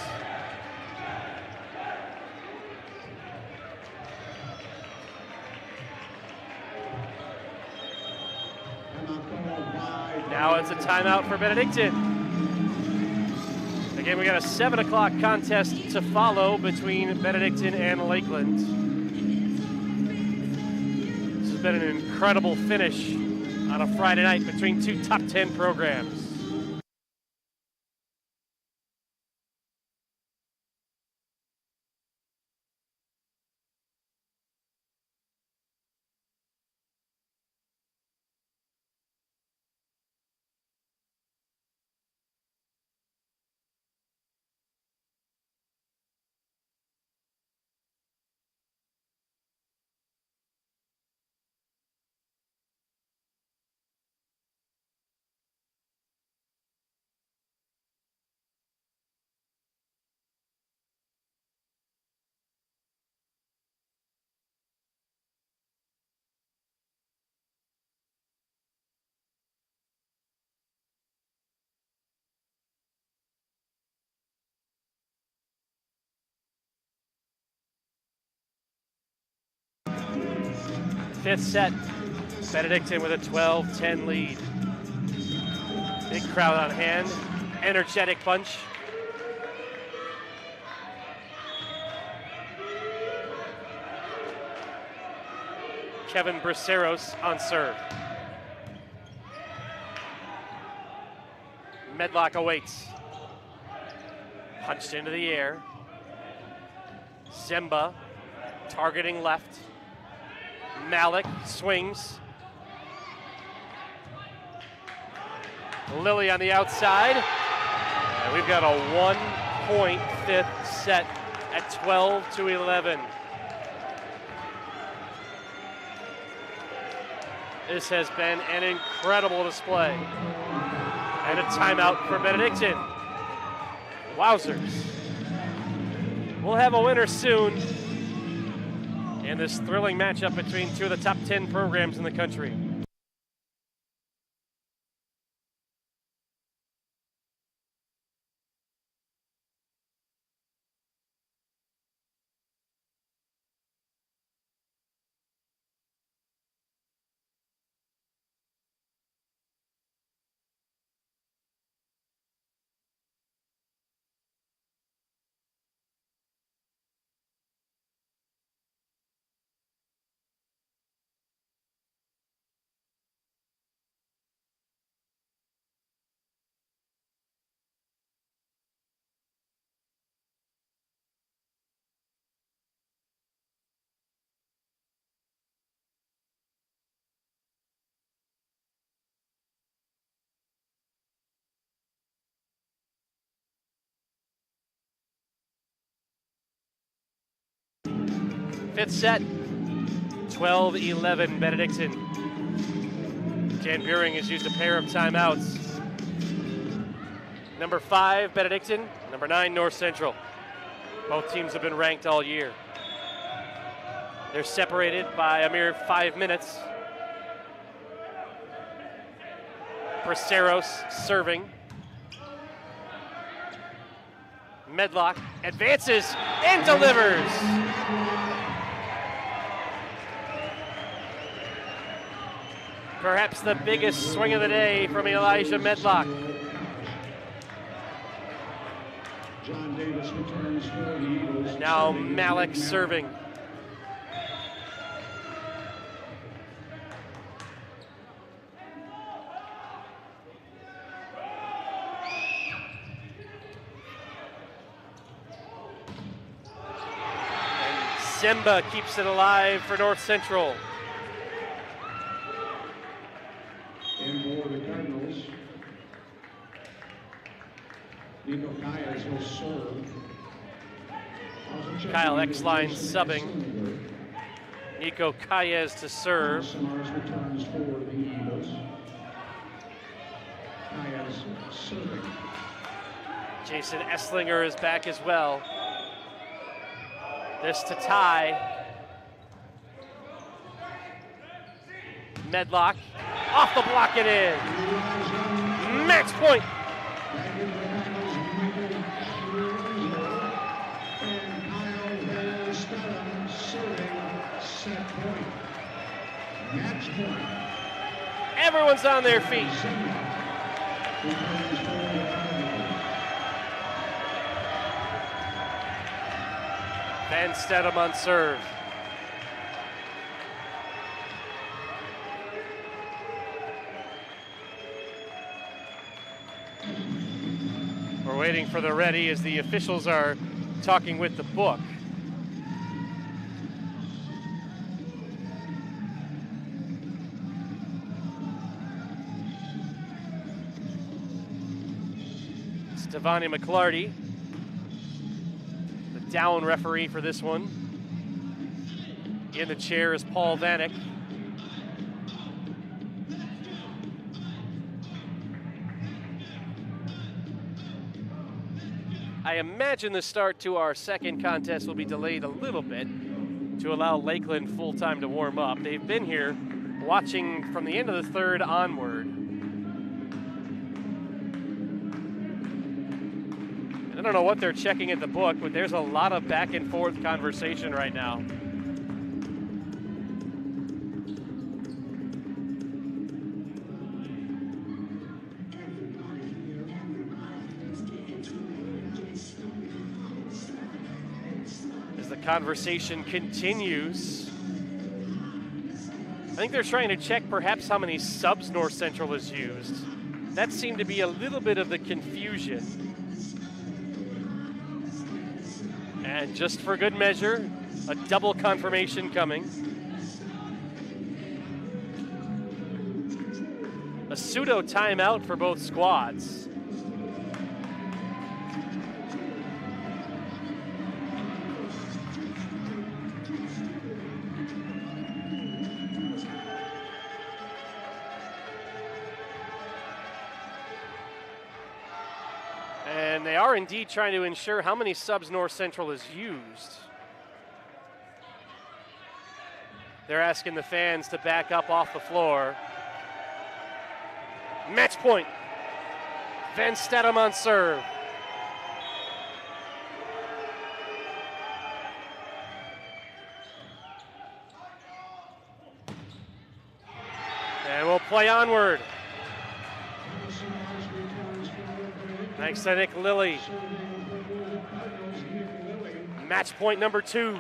Now it's a timeout for Benedictine. Again, we got a 7 o'clock contest to follow between Benedictine and Lakeland. This has been an incredible finish on a Friday night between 2 top 10 programs. Fifth set, Benedictine with a 12-10 lead. Big crowd on hand, energetic bunch. Kevin Braceros on serve. Medlock awaits. Punched into the air. Zemba targeting left. Malik swings. Lilly on the outside. And we've got a 1-point fifth set at 12-11. This has been an incredible display. And a timeout for Benedictine. Wowzers. We'll have a winner soon in this thrilling matchup between 2 of the top 10 programs in the country. Fifth set, 12-11 Benedictine. Jan Buring has used a pair of timeouts. Number 5, Benedictine. Number 9, North Central. Both teams have been ranked all year. They're separated by a mere 5 minutes. Braceros serving. Medlock advances and delivers. Perhaps the biggest swing of the day from Elijah Medlock. John Davis returns for the Eagles. And now Malik serving. And Semba keeps it alive for North Central. And for the Cardinals, Nico Calles will serve. Kyle Exline subbing. Nico Calles to serve. Samars returns for the Eagles. Calles serving. Jason Esslinger is back as well. This to tie. Medlock off the block and in. Match point. Everyone's on their feet. Van Stedham on serve. We're waiting for the ready as the officials are talking with the book. Devonnie McClarty, the down referee for this one. In the chair is Paul Vanek. I imagine the start to our second contest will be delayed a little bit to allow Lakeland full time to warm up. They've been here watching from the end of the third onward. I don't know what they're checking at the book, but there's a lot of back and forth conversation right now. As the conversation continues, I think they're trying to check perhaps how many subs North Central has used. That seemed to be a little bit of the confusion. And just for good measure, a double confirmation coming. A pseudo timeout for both squads. And they are indeed trying to ensure how many subs North Central has used. They're asking the fans to back up off the floor. Match point. Van Stedham on serve. And we'll play onward. Thanks to Nick Lilly. Match point number 2.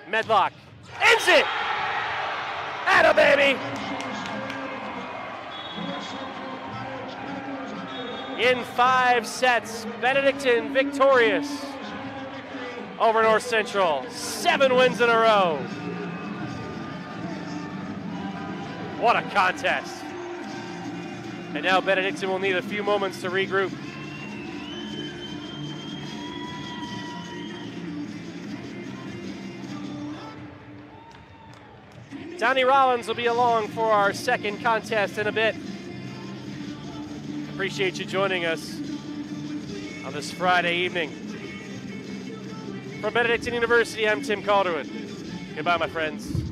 Medlock ends it. Atta baby. In 5 sets, Benedictine victorious over North Central. 7 wins in a row. What a contest. And now Benedictine will need a few moments to regroup. Donnie Rollins will be along for our second contest in a bit. Appreciate you joining us on this Friday evening. From Benedictine University, I'm Tim Calderwood. Goodbye, my friends.